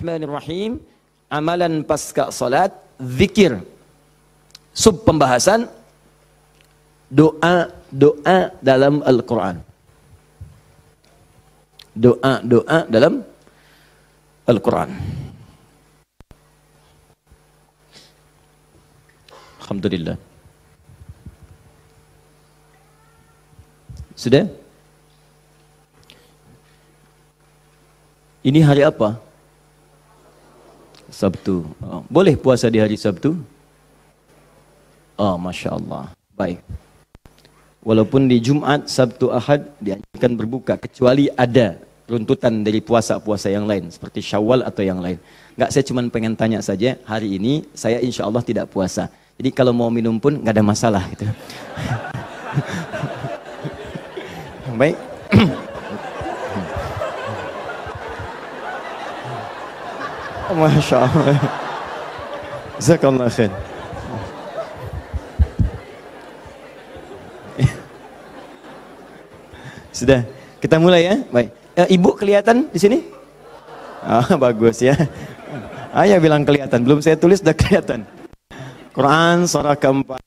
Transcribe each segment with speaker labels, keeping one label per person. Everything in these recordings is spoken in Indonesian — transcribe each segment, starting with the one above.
Speaker 1: Bismillahirrahmanirrahim. Amalan pasca salat, zikir. Sub pembahasan doa dalam Al-Quran. Doa dalam Al-Quran. Alhamdulillah. Sudah? Ini hari apa? Sabtu. Oh, boleh puasa di hari Sabtu? Oh, Masya Allah. Baik. Walaupun di Jumat, Sabtu, Ahad dianjurkan berbuka, kecuali ada runtutan dari puasa-puasa yang lain, seperti Syawal atau yang lain. Enggak, saya cuma pengen tanya saja, hari ini saya insya Allah tidak puasa. Jadi kalau mau minum pun nggak ada masalah gitu. Baik. Masya Allah. Jazakallah khair. Sudah, kita mulai ya. Baik. Ibu kelihatan di sini? Bagus ya. Ayah bilang kelihatan, belum saya tulis sudah kelihatan. Quran surah keempat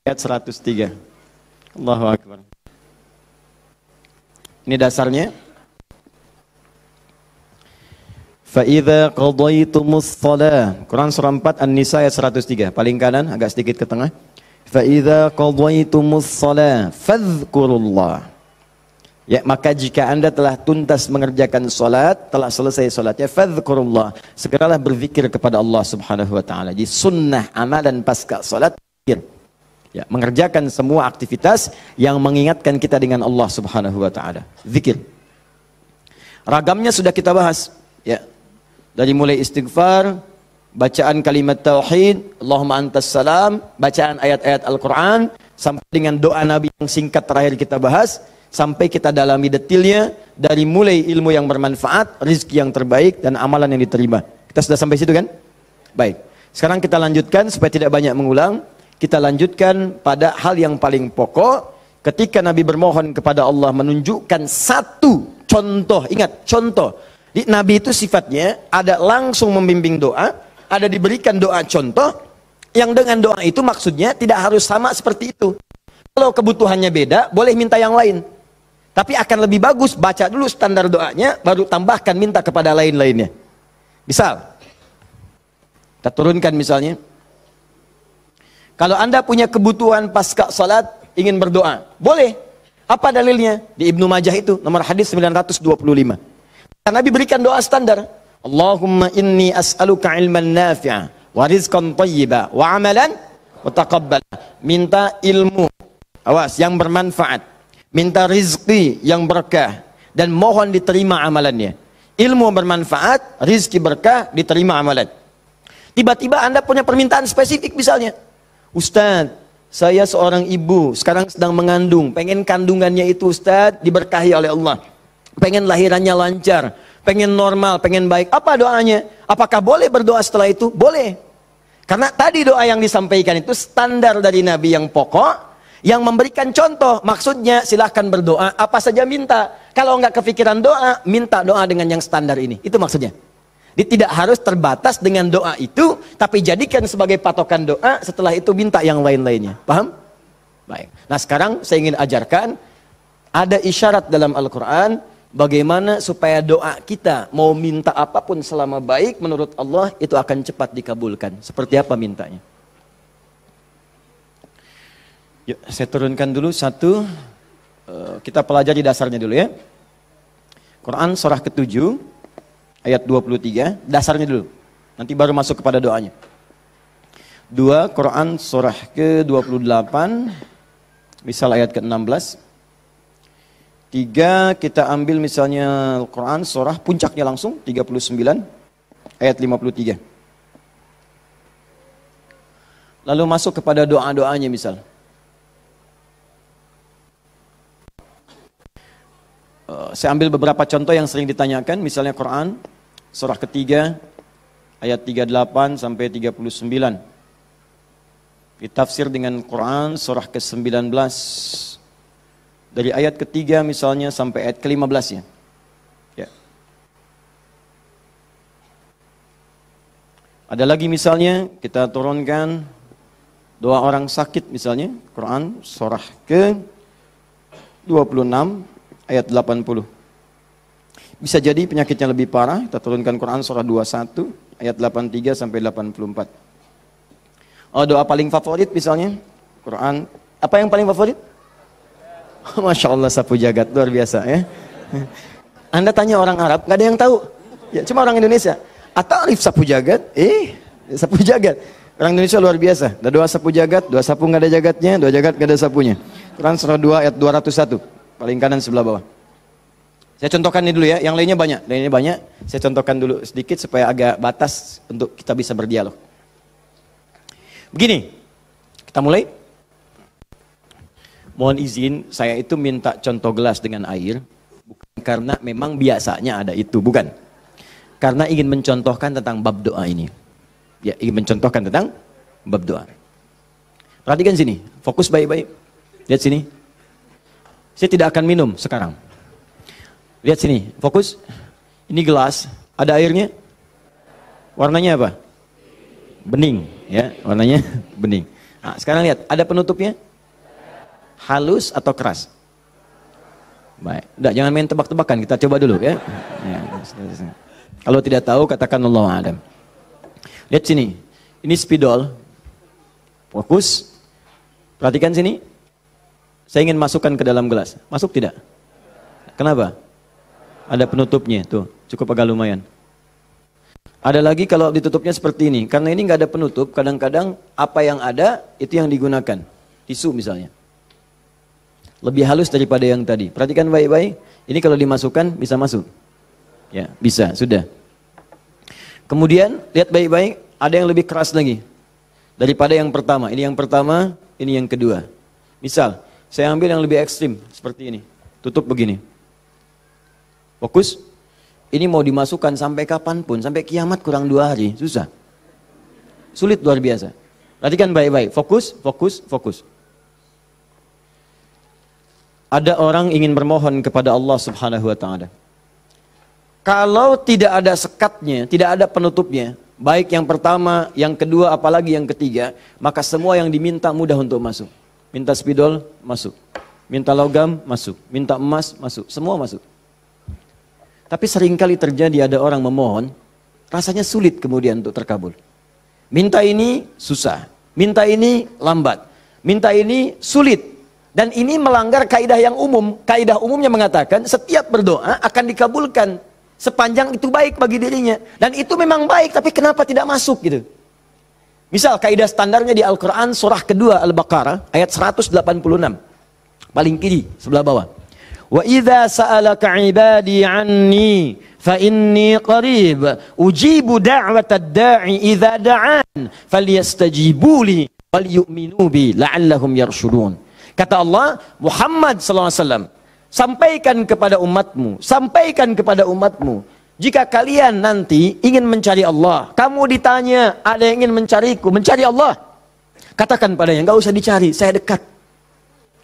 Speaker 1: ayat 103. Allahu Akbar. Ini dasarnya. Fa'idha qadaytumus shalah. Quran surah 4 An-Nisa ayat 103. Paling kanan, agak sedikit ke tengah. Fa'idha qadaytumus shalah fadhkurullah. Ya, maka jika anda telah tuntas mengerjakan salat, telah selesai salatnya, fadhkurullah, segeralah berzikir kepada Allah Subhanahu wa taala. Jadi sunnah amalan pasca salat zikir. Ya, mengerjakan semua aktivitas yang mengingatkan kita dengan Allah Subhanahu wa taala. Zikir. Ragamnya sudah kita bahas, ya. Dari mulai istighfar, bacaan kalimat tauhid, Allahumma antas salam, bacaan ayat-ayat Al-Qur'an, sampai dengan doa Nabi yang singkat terakhir kita bahas, sampai kita dalami detailnya, dari mulai ilmu yang bermanfaat, rizki yang terbaik, dan amalan yang diterima. Kita sudah sampai situ kan? Baik. Sekarang kita lanjutkan supaya tidak banyak mengulang. Kita lanjutkan pada hal yang paling pokok. Ketika Nabi bermohon kepada Allah menunjukkan satu contoh. Ingat, contoh. Di Nabi itu sifatnya ada langsung membimbing doa, ada diberikan doa contoh, yang dengan doa itu maksudnya tidak harus sama seperti itu. Kalau kebutuhannya beda, boleh minta yang lain. Tapi akan lebih bagus baca dulu standar doanya, baru tambahkan minta kepada lain-lainnya. Misal, kita turunkan misalnya, kalau anda punya kebutuhan pasca salat, ingin berdoa, boleh. Apa dalilnya? Di Ibnu Majah itu, nomor hadis 925. Nabi berikan doa standar. Allahumma inni as'aluka ilman nafi'a, wa rizqan tayyiba, wa amalan mutaqabbala. Minta ilmu, awas, yang bermanfaat. Minta rizki yang berkah, dan mohon diterima amalannya. Ilmu bermanfaat, rizki berkah, diterima amalan. Tiba-tiba anda punya permintaan spesifik misalnya, Ustadz, saya seorang ibu, sekarang sedang mengandung, pengen kandungannya itu Ustadz diberkahi oleh Allah, pengen lahirannya lancar, pengen normal, pengen baik. Apa doanya? Apakah boleh berdoa setelah itu? Boleh. Karena tadi doa yang disampaikan itu standar dari Nabi yang pokok, yang memberikan contoh. Maksudnya silahkan berdoa, apa saja minta. Kalau nggak kepikiran doa, minta doa dengan yang standar ini. Itu maksudnya. Dia tidak harus terbatas dengan doa itu, tapi jadikan sebagai patokan doa, setelah itu minta yang lain-lainnya. Paham? Baik. Nah sekarang saya ingin ajarkan, ada isyarat dalam Al-Quran, bagaimana supaya doa kita mau minta apapun selama baik menurut Allah, itu akan cepat dikabulkan. Seperti apa mintanya? Yuk, saya turunkan dulu satu, kita pelajari dasarnya dulu ya. Quran surah ke-7, ayat 23, dasarnya dulu. Nanti baru masuk kepada doanya. 2, Quran surah ke-28, misal ayat ke-16. 3, kita ambil misalnya Quran surah puncaknya langsung, 39, ayat 53. Lalu masuk kepada doa-doanya misal. Saya ambil beberapa contoh yang sering ditanyakan, misalnya Quran surah ketiga ayat 38 sampai 39. Ditafsir dengan Quran surah ke-19 dari ayat ketiga misalnya sampai ayat ke-15 ya. Ya. Ada lagi misalnya kita turunkan doa orang sakit misalnya, Quran surah ke 26 ayat 80. Bisa jadi penyakitnya lebih parah, kita turunkan Quran surah 21 ayat 83 sampai 84. Oh, doa paling favorit misalnya, Quran, apa yang paling favorit? Masya Allah, sapu jagat, luar biasa ya. Anda tanya orang Arab, nggak ada yang tahu. Ya, cuma orang Indonesia. Atarif sapu jagat? Sapu jagat. Orang Indonesia luar biasa. Ada doa sapu jagat, doa sapu nggak ada jagatnya, doa jagat nggak ada sapunya. Quran surah 2 ayat 201, paling kanan sebelah bawah. Saya contohkan ini dulu ya, yang lainnya banyak. Saya contohkan dulu sedikit supaya agak batas untuk kita bisa berdialog. Begini, kita mulai. Mohon izin, saya itu minta contoh gelas dengan air, bukan karena memang biasanya ada itu, bukan. Karena ingin mencontohkan tentang bab doa ini. Ya, ingin mencontohkan tentang bab doa. Perhatikan sini, fokus baik-baik. Lihat sini. Saya tidak akan minum sekarang. Lihat sini, fokus. Ini gelas, ada airnya. Warnanya apa? Bening, ya, warnanya bening. Nah, sekarang lihat, ada penutupnya? Halus atau keras? Baik, udah jangan main tebak-tebakan, kita coba dulu ya. Kalau tidak tahu katakan Allahu a'lam. Lihat sini, ini spidol. Fokus. Perhatikan sini. Saya ingin masukkan ke dalam gelas. Masuk tidak? Kenapa? Ada penutupnya, tuh, cukup agak lumayan. Ada lagi kalau ditutupnya seperti ini. Karena ini nggak ada penutup, kadang-kadang apa yang ada itu yang digunakan. Tisu misalnya. Lebih halus daripada yang tadi. Perhatikan baik-baik. Ini kalau dimasukkan bisa masuk. Ya, bisa, sudah. Kemudian lihat baik-baik, ada yang lebih keras lagi daripada yang pertama. Ini yang pertama, ini yang kedua. Misal, saya ambil yang lebih ekstrim seperti ini. Tutup begini. Fokus. Ini mau dimasukkan sampai kapanpun, sampai kiamat kurang 2 hari, susah. Sulit luar biasa. Perhatikan baik-baik. Fokus, fokus, fokus. Ada orang ingin bermohon kepada Allah Subhanahu wa taala. Kalau tidak ada sekatnya, tidak ada penutupnya, baik yang pertama, yang kedua, apalagi yang ketiga, maka semua yang diminta mudah untuk masuk. Minta spidol, masuk. Minta logam, masuk. Minta emas, masuk. Semua masuk. Tapi seringkali terjadi ada orang memohon, rasanya sulit kemudian untuk terkabul. Minta ini susah, minta ini lambat, minta ini sulit. Dan ini melanggar kaidah yang umum. Kaidah umumnya mengatakan setiap berdoa akan dikabulkan sepanjang itu baik bagi dirinya. Dan itu memang baik, tapi kenapa tidak masuk gitu? Misal kaidah standarnya di Al-Quran surah kedua Al-Baqarah ayat 186. Paling kiri sebelah bawah. Wa idza sa'alaka 'ibadi 'anni fa inni qarib ujibu da'watad da'i idza da'an falyastajibu li wal yu'minu bi la'allahum yarshudun. Kata Allah, Muhammad SAW, sampaikan kepada umatmu, jika kalian nanti ingin mencari Allah, kamu ditanya, ada yang ingin mencariku, mencari Allah, katakan padanya, enggak usah dicari, saya dekat.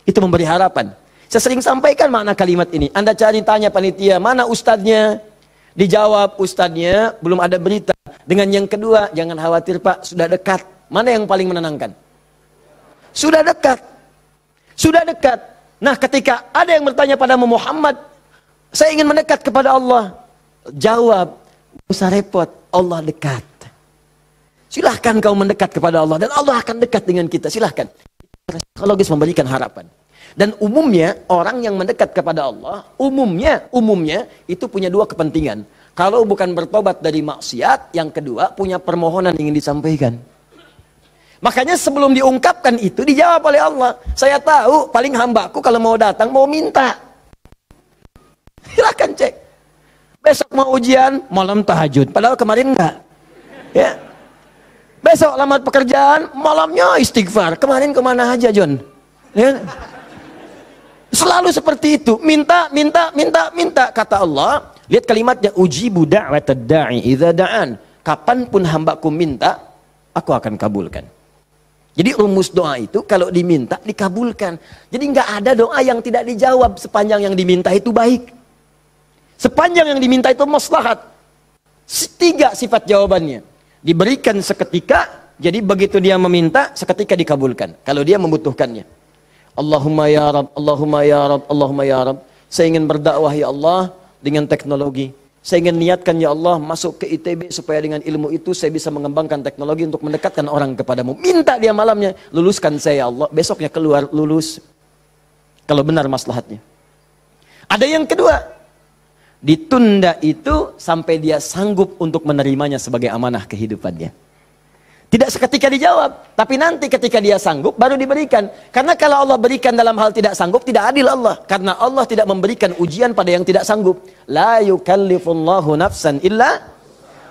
Speaker 1: Itu memberi harapan. Saya sering sampaikan makna kalimat ini. Anda tanya panitia, mana ustadznya? Dijawab, ustadznya belum ada berita. Dengan yang kedua, jangan khawatir Pak, sudah dekat. Mana yang paling menenangkan? Sudah dekat. Sudah dekat. Nah, ketika ada yang bertanya pada Muhammad, saya ingin mendekat kepada Allah. Jawab, tidak usah repot, Allah dekat. Silahkan kau mendekat kepada Allah dan Allah akan dekat dengan kita. Silahkan. Psikologis memberikan harapan. Dan umumnya orang yang mendekat kepada Allah, umumnya itu punya 2 kepentingan. Kalau bukan bertobat dari maksiat, yang kedua punya permohonan ingin disampaikan. Makanya sebelum diungkapkan itu dijawab oleh Allah. Saya tahu paling hambaku kalau mau datang mau minta. Silahkan cek. Besok mau ujian, malam tahajud. Padahal kemarin enggak. Ya. Besok lamar pekerjaan, malamnya istighfar. Kemarin kemana aja John? Ya. Selalu seperti itu. Minta. Kata Allah. Lihat kalimatnya. Ujibu da'watad da'i idza da'an. Kapanpun hambaku minta, aku akan kabulkan. Jadi rumus doa itu kalau diminta dikabulkan. Jadi nggak ada doa yang tidak dijawab sepanjang yang diminta itu baik. Sepanjang yang diminta itu maslahat. 3 sifat jawabannya. Diberikan seketika, jadi begitu dia meminta, seketika dikabulkan. Kalau dia membutuhkannya. Allahumma ya Rabb, Allahumma ya Rabb, Allahumma ya Rabb. Saya ingin berdakwah ya Allah dengan teknologi. Saya ingin niatkan ya Allah masuk ke ITB supaya dengan ilmu itu saya bisa mengembangkan teknologi untuk mendekatkan orang kepadamu. Minta dia malamnya, luluskan saya ya Allah. Besoknya keluar lulus. Kalau benar maslahatnya. Ada yang kedua, ditunda itu sampai dia sanggup untuk menerimanya sebagai amanah kehidupannya. Tidak seketika dijawab, tapi nanti ketika dia sanggup baru diberikan. Karena kalau Allah berikan dalam hal tidak sanggup, tidak adil Allah. Karena Allah tidak memberikan ujian pada yang tidak sanggup. La yukallifullahu nafsan illa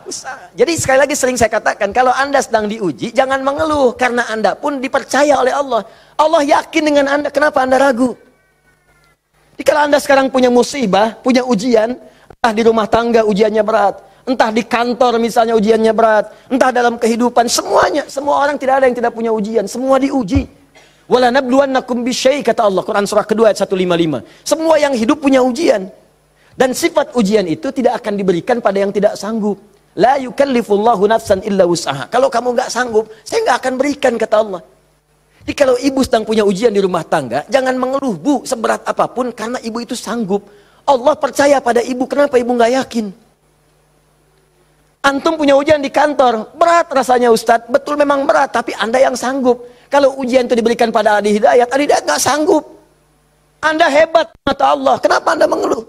Speaker 1: usaha. Jadi sekali lagi sering saya katakan, kalau Anda sedang diuji, jangan mengeluh. Karena Anda pun dipercaya oleh Allah. Allah yakin dengan Anda, kenapa Anda ragu? Jadi kalau Anda sekarang punya musibah, punya ujian, entah di rumah tangga ujiannya berat, entah di kantor misalnya ujiannya berat, entah dalam kehidupan, semuanya, semua orang tidak ada yang tidak punya ujian, semua diuji. Wala nabluwannakum bisyai, kata Allah, Quran surah kedua ayat 155. Semua yang hidup punya ujian. Dan sifat ujian itu tidak akan diberikan pada yang tidak sanggup. La yukallifullahu nafsan illa wus'aha. Kalau kamu nggak sanggup, saya nggak akan berikan, kata Allah. Jadi kalau ibu sedang punya ujian di rumah tangga, jangan mengeluh, Bu, seberat apapun, karena ibu itu sanggup. Allah percaya pada ibu, kenapa ibu nggak yakin? Antum punya ujian di kantor, berat rasanya Ustadz, betul memang berat, tapi Anda yang sanggup. Kalau ujian itu diberikan pada Adi Hidayat nggak sanggup. Anda hebat, mata Allah, kenapa Anda mengeluh?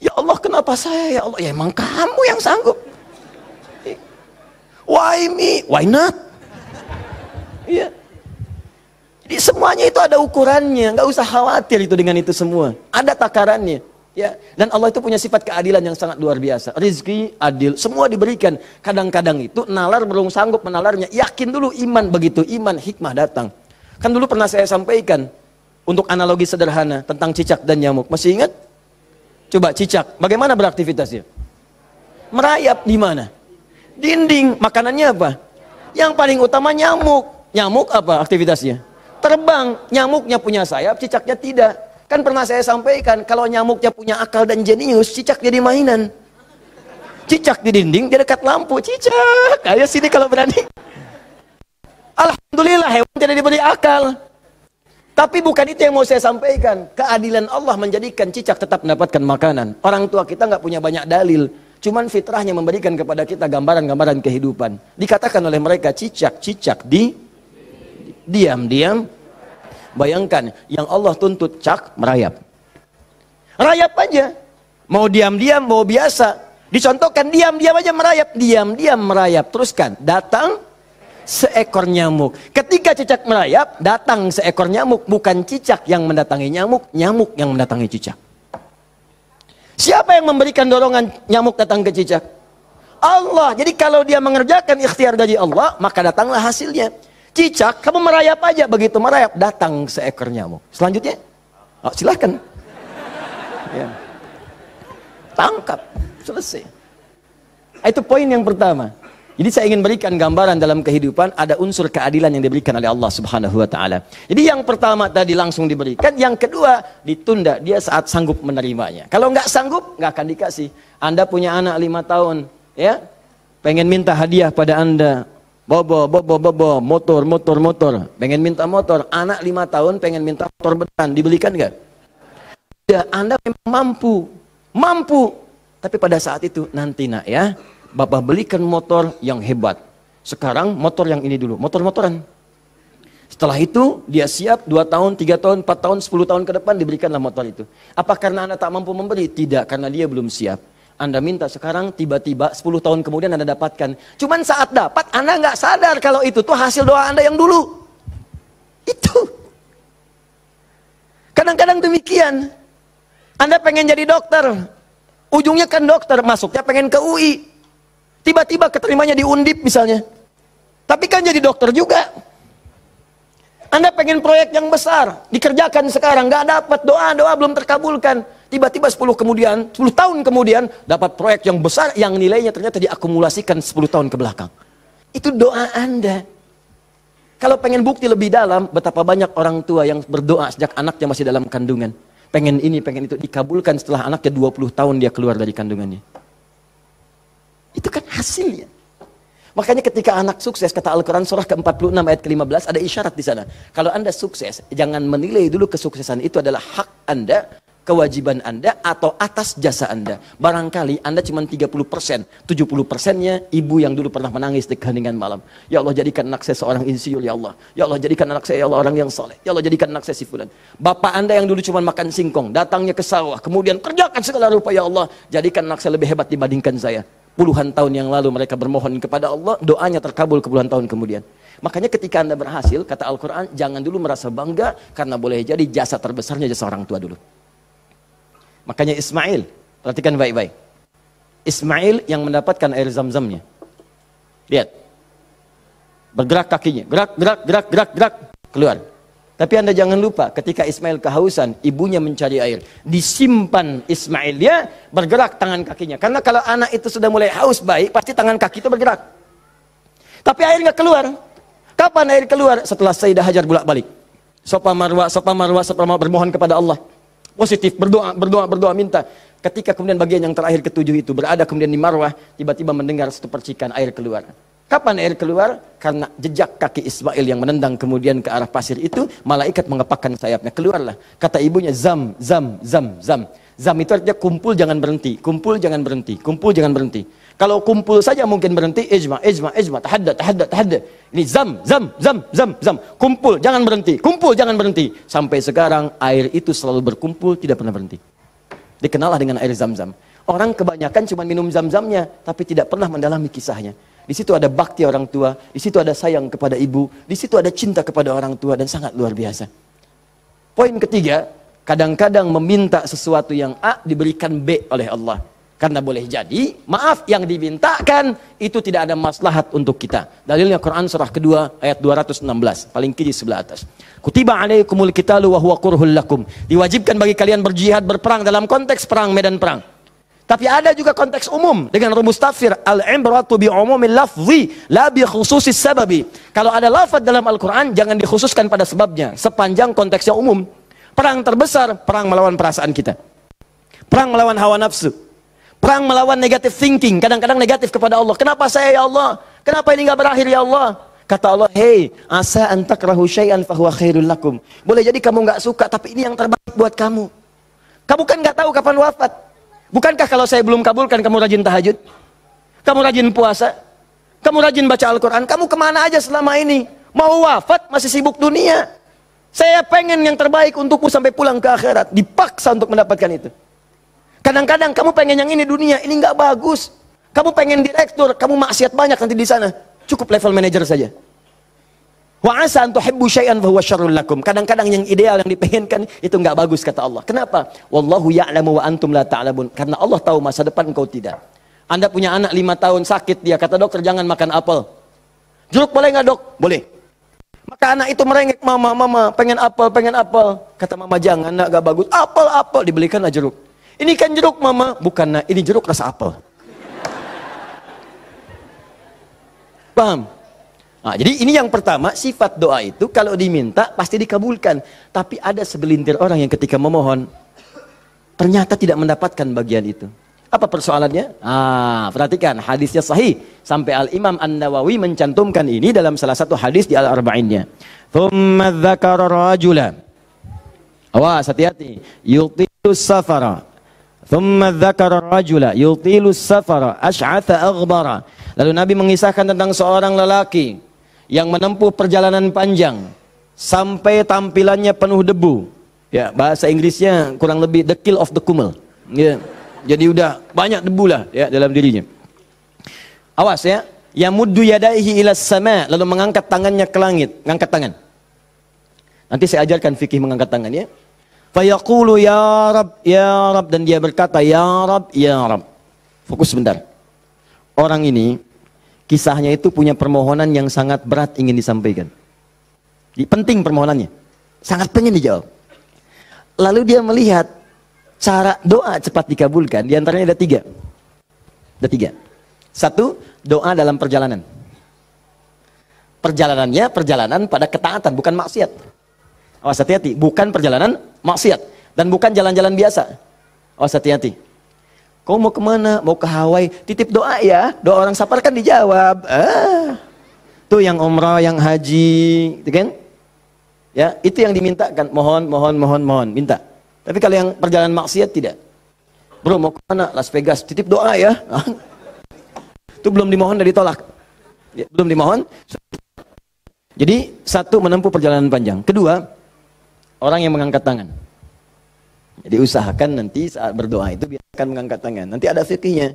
Speaker 1: Ya Allah, kenapa saya? Ya Allah, ya emang kamu yang sanggup. Why me? Why not? Iya. Jadi semuanya itu ada ukurannya, nggak usah khawatir itu dengan itu semua. Ada takarannya. Ya, dan Allah itu punya sifat keadilan yang sangat luar biasa. Rizki adil, semua diberikan. Kadang-kadang itu nalar belum sanggup menalarnya. Yakin dulu iman, begitu iman hikmah datang. Kan dulu pernah saya sampaikan untuk analogi sederhana tentang cicak dan nyamuk. Masih ingat? Coba cicak, bagaimana beraktivitasnya? Merayap di mana? Dinding. Makanannya apa? Yang paling utama nyamuk. Nyamuk apa aktivitasnya? Terbang. Nyamuknya punya sayap, cicaknya tidak. Kan pernah saya sampaikan, kalau nyamuknya punya akal dan jenius, cicak jadi mainan. Cicak di dinding, dia dekat lampu. Cicak, ayo sini kalau berani. Alhamdulillah, hewan tidak diberi akal. Tapi bukan itu yang mau saya sampaikan. Keadilan Allah menjadikan cicak tetap mendapatkan makanan. Orang tua kita nggak punya banyak dalil. Cuman fitrahnya memberikan kepada kita gambaran-gambaran kehidupan. Dikatakan oleh mereka, cicak-cicak diam-diam. Bayangkan, yang Allah tuntut cak, merayap. Rayap aja. Mau diam-diam, mau biasa. Dicontohkan, diam-diam aja merayap. Diam-diam merayap. Teruskan, datang seekor nyamuk. Ketika cicak merayap, datang seekor nyamuk. Bukan cicak yang mendatangi nyamuk, nyamuk yang mendatangi cicak. Siapa yang memberikan dorongan nyamuk datang ke cicak? Allah. Jadi kalau dia mengerjakan ikhtiar dari Allah, maka datanglah hasilnya. Cicak, kamu merayap aja, begitu merayap, datang seekor nyamuk. Selanjutnya, oh, silahkan. Ya. Tangkap, selesai. Itu poin yang pertama. Jadi saya ingin berikan gambaran dalam kehidupan, ada unsur keadilan yang diberikan oleh Allah Subhanahu wa Ta'ala. Jadi yang pertama tadi langsung diberikan, yang kedua ditunda, dia saat sanggup menerimanya. Kalau nggak sanggup, nggak akan dikasih. Anda punya anak 5 tahun, ya, pengen minta hadiah pada Anda. Bobo, motor. Pengen minta motor. Anak 5 tahun pengen minta motor beneran. Dibelikan nggak? Ya, Anda memang mampu. Tapi pada saat itu, nanti nak ya, Bapak belikan motor yang hebat. Sekarang motor yang ini dulu, motor-motoran. Setelah itu, dia siap 2 tahun, 3 tahun, 4 tahun, 10 tahun ke depan, diberikanlah motor itu. Apa karena Anda tak mampu memberi? Tidak, karena dia belum siap. Anda minta sekarang, tiba-tiba 10 tahun kemudian Anda dapatkan. Cuman saat dapat, Anda nggak sadar kalau itu tuh hasil doa Anda yang dulu. Itu. Kadang-kadang demikian. Anda pengen jadi dokter. Ujungnya kan dokter, masuknya pengen ke UI. Tiba-tiba keterimanya di Undip misalnya. Tapi kan jadi dokter juga. Anda pengen proyek yang besar, dikerjakan sekarang, nggak dapat, doa-doa belum terkabulkan. Tiba-tiba 10 tahun kemudian dapat proyek yang besar yang nilainya ternyata diakumulasikan 10 tahun ke belakang. Itu doa Anda. Kalau pengen bukti lebih dalam, betapa banyak orang tua yang berdoa sejak anaknya masih dalam kandungan. Pengen ini, pengen itu, dikabulkan setelah anaknya 20 tahun dia keluar dari kandungannya. Itu kan hasilnya. Makanya ketika anak sukses, kata Al-Quran surah ke-46 ayat ke-15, ada isyarat di sana. Kalau Anda sukses, jangan menilai dulu kesuksesan itu adalah hak Anda, kewajiban Anda, atau atas jasa Anda. Barangkali Anda cuma 30%, 70%-nya ibu yang dulu pernah menangis di keheningan malam. Ya Allah, jadikan anak saya seorang insinyur, ya Allah. Ya Allah, jadikan anak saya, ya Allah, orang yang soleh. Ya Allah, jadikan anak saya si fulan. Bapak Anda yang dulu cuma makan singkong, datangnya ke sawah, kemudian kerjakan segala rupa, ya Allah. Jadikan anak saya lebih hebat dibandingkan saya. Puluhan tahun yang lalu mereka bermohon kepada Allah, doanya terkabul ke puluhan tahun kemudian. Makanya ketika Anda berhasil, kata Al-Quran, jangan dulu merasa bangga, karena boleh jadi jasa terbesarnya jasa orang tua dulu. Makanya Ismail, perhatikan baik-baik. Ismail yang mendapatkan air zam-zamnya. Lihat. Bergerak kakinya, gerak, keluar. Tapi Anda jangan lupa, ketika Ismail kehausan, ibunya mencari air. Disimpan Ismail, dia bergerak tangan kakinya. Karena kalau anak itu sudah mulai haus baik, pasti tangan kaki itu bergerak. Tapi air nggak keluar. Kapan air keluar? Setelah Sayyidah Hajar bolak-balik. Safa Marwah, bermohon kepada Allah. Positif, berdoa, minta. Ketika kemudian bagian yang terakhir ketujuh itu berada kemudian di Marwah, tiba-tiba mendengar satu percikan air keluar. Kapan air keluar? Karena jejak kaki Ismail yang menendang kemudian ke arah pasir itu, malaikat mengepakkan sayapnya. Keluarlah. Kata ibunya, zam. Zam itu artinya kumpul jangan berhenti, kumpul jangan berhenti, kumpul jangan berhenti. Kalau kumpul saja mungkin berhenti, ijma, tahadda. Ini zam. Kumpul jangan berhenti, kumpul jangan berhenti. Sampai sekarang air itu selalu berkumpul, tidak pernah berhenti. Dikenallah dengan air zam-zam. Orang kebanyakan cuma minum zam-zamnya, tapi tidak pernah mendalami kisahnya. Di situ ada bakti orang tua, di situ ada sayang kepada ibu, di situ ada cinta kepada orang tua, dan sangat luar biasa. Poin ketiga, kadang-kadang meminta sesuatu yang A diberikan B oleh Allah. Karena boleh jadi, maaf, yang dimintakan itu tidak ada maslahat untuk kita. Dalilnya Quran surah kedua ayat 216, paling kiri sebelah atas. Kutiba alaikumul qitalu wa huwa kurhul lakum. Diwajibkan bagi kalian berjihad, berperang dalam konteks perang, medan perang. Tapi ada juga konteks umum dengan rumus tafsir al-ibratu bi umumil lafzi la bi khususis sababi. Kalau ada lafaz dalam Al-Qur'an jangan dikhususkan pada sebabnya, sepanjang konteksnya umum. Perang terbesar, perang melawan perasaan kita. Perang melawan hawa nafsu. Perang melawan negative thinking, kadang-kadang negatif kepada Allah. Kenapa saya, ya Allah? Kenapa ini enggak berakhir, ya Allah? Kata Allah, "Hei, asa an takrahu syai'an fa huwa khairul lakum." Boleh jadi kamu enggak suka, tapi ini yang terbaik buat kamu. Kamu kan enggak tahu kapan wafat. Bukankah kalau saya belum kabulkan kamu rajin tahajud? Kamu rajin puasa? Kamu rajin baca Al-Quran? Kamu kemana aja selama ini? Mau wafat masih sibuk dunia. Saya pengen yang terbaik untukmu sampai pulang ke akhirat. Dipaksa untuk mendapatkan itu. Kadang-kadang kamu pengen yang ini dunia, ini nggak bagus. Kamu pengen direktur, kamu maksiat banyak nanti di sana. Cukup level manager saja. Wa asa an tuhibbu syai'an fa huwa syarrul lakum. Kadang-kadang yang ideal yang dipengenkan itu enggak bagus kata Allah. Kenapa? Wallahu ya'lamu wa antum la ta'lamun. Karena Allah tahu masa depan engkau tidak. Anda punya anak 5 tahun sakit, dia kata dokter jangan makan apel. Jeruk boleh enggak, Dok? Boleh. Maka anak itu merengek, mama pengen apel. Kata mama jangan, enggak bagus. Apel dibelikanlah jeruk. Ini kan jeruk mama, bukan, nah, ini jeruk rasa apel. Paham? Nah, jadi ini yang pertama, sifat doa itu kalau diminta pasti dikabulkan. Tapi ada segelintir orang yang ketika memohon ternyata tidak mendapatkan bagian itu. Apa persoalannya? Perhatikan, hadisnya sahih. Sampai Al-Imam An-Nawawi mencantumkan ini dalam salah satu hadis di Al-Arba'innya. Thumma dzakara rajula. Awas, hati-hati. Yutilus safara. Thumma dzakara rajula yutilus safara asy'atha aghdara. Lalu Nabi mengisahkan tentang seorang lelaki yang menempuh perjalanan panjang sampai tampilannya penuh debu. Ya, bahasa Inggrisnya kurang lebih the kill of the kumel. Ya. Jadi udah banyak debu lah ya dalam dirinya. Awas ya, yamuddu yadaihi ila sama, lalu mengangkat tangannya ke langit, ngangkat tangan. Nanti saya ajarkan fikih mengangkat tangan ya. Fa yaqulu ya Rab, dan dia berkata ya Rab. Fokus sebentar. Orang ini kisahnya itu punya permohonan yang sangat berat ingin disampaikan. Penting permohonannya. Sangat pengen dijawab. Lalu dia melihat cara doa cepat dikabulkan. Di antaranya ada 3. Ada 3. 1, doa dalam perjalanan. Perjalanannya perjalanan pada ketaatan, bukan maksiat. Awas hati-hati, bukan perjalanan maksiat. Dan bukan jalan-jalan biasa. Awas hati-hati. Kau mau kemana? Mau ke Hawaii? Titip doa ya. Doa orang safar kan dijawab. Tuh yang umrah, yang haji, gitu kan? Ya, itu yang dimintakan. Mohon, minta. Tapi kalau yang perjalanan maksiat tidak. Bro, mau kemana? Las Vegas. Titip doa ya. Itu belum dimohon, udah ditolak. Ya, belum dimohon. Jadi, satu, menempuh perjalanan panjang. Kedua, orang yang mengangkat tangan. Jadi usahakan nanti saat berdoa itu biarkan mengangkat tangan. Nanti ada fikihnya.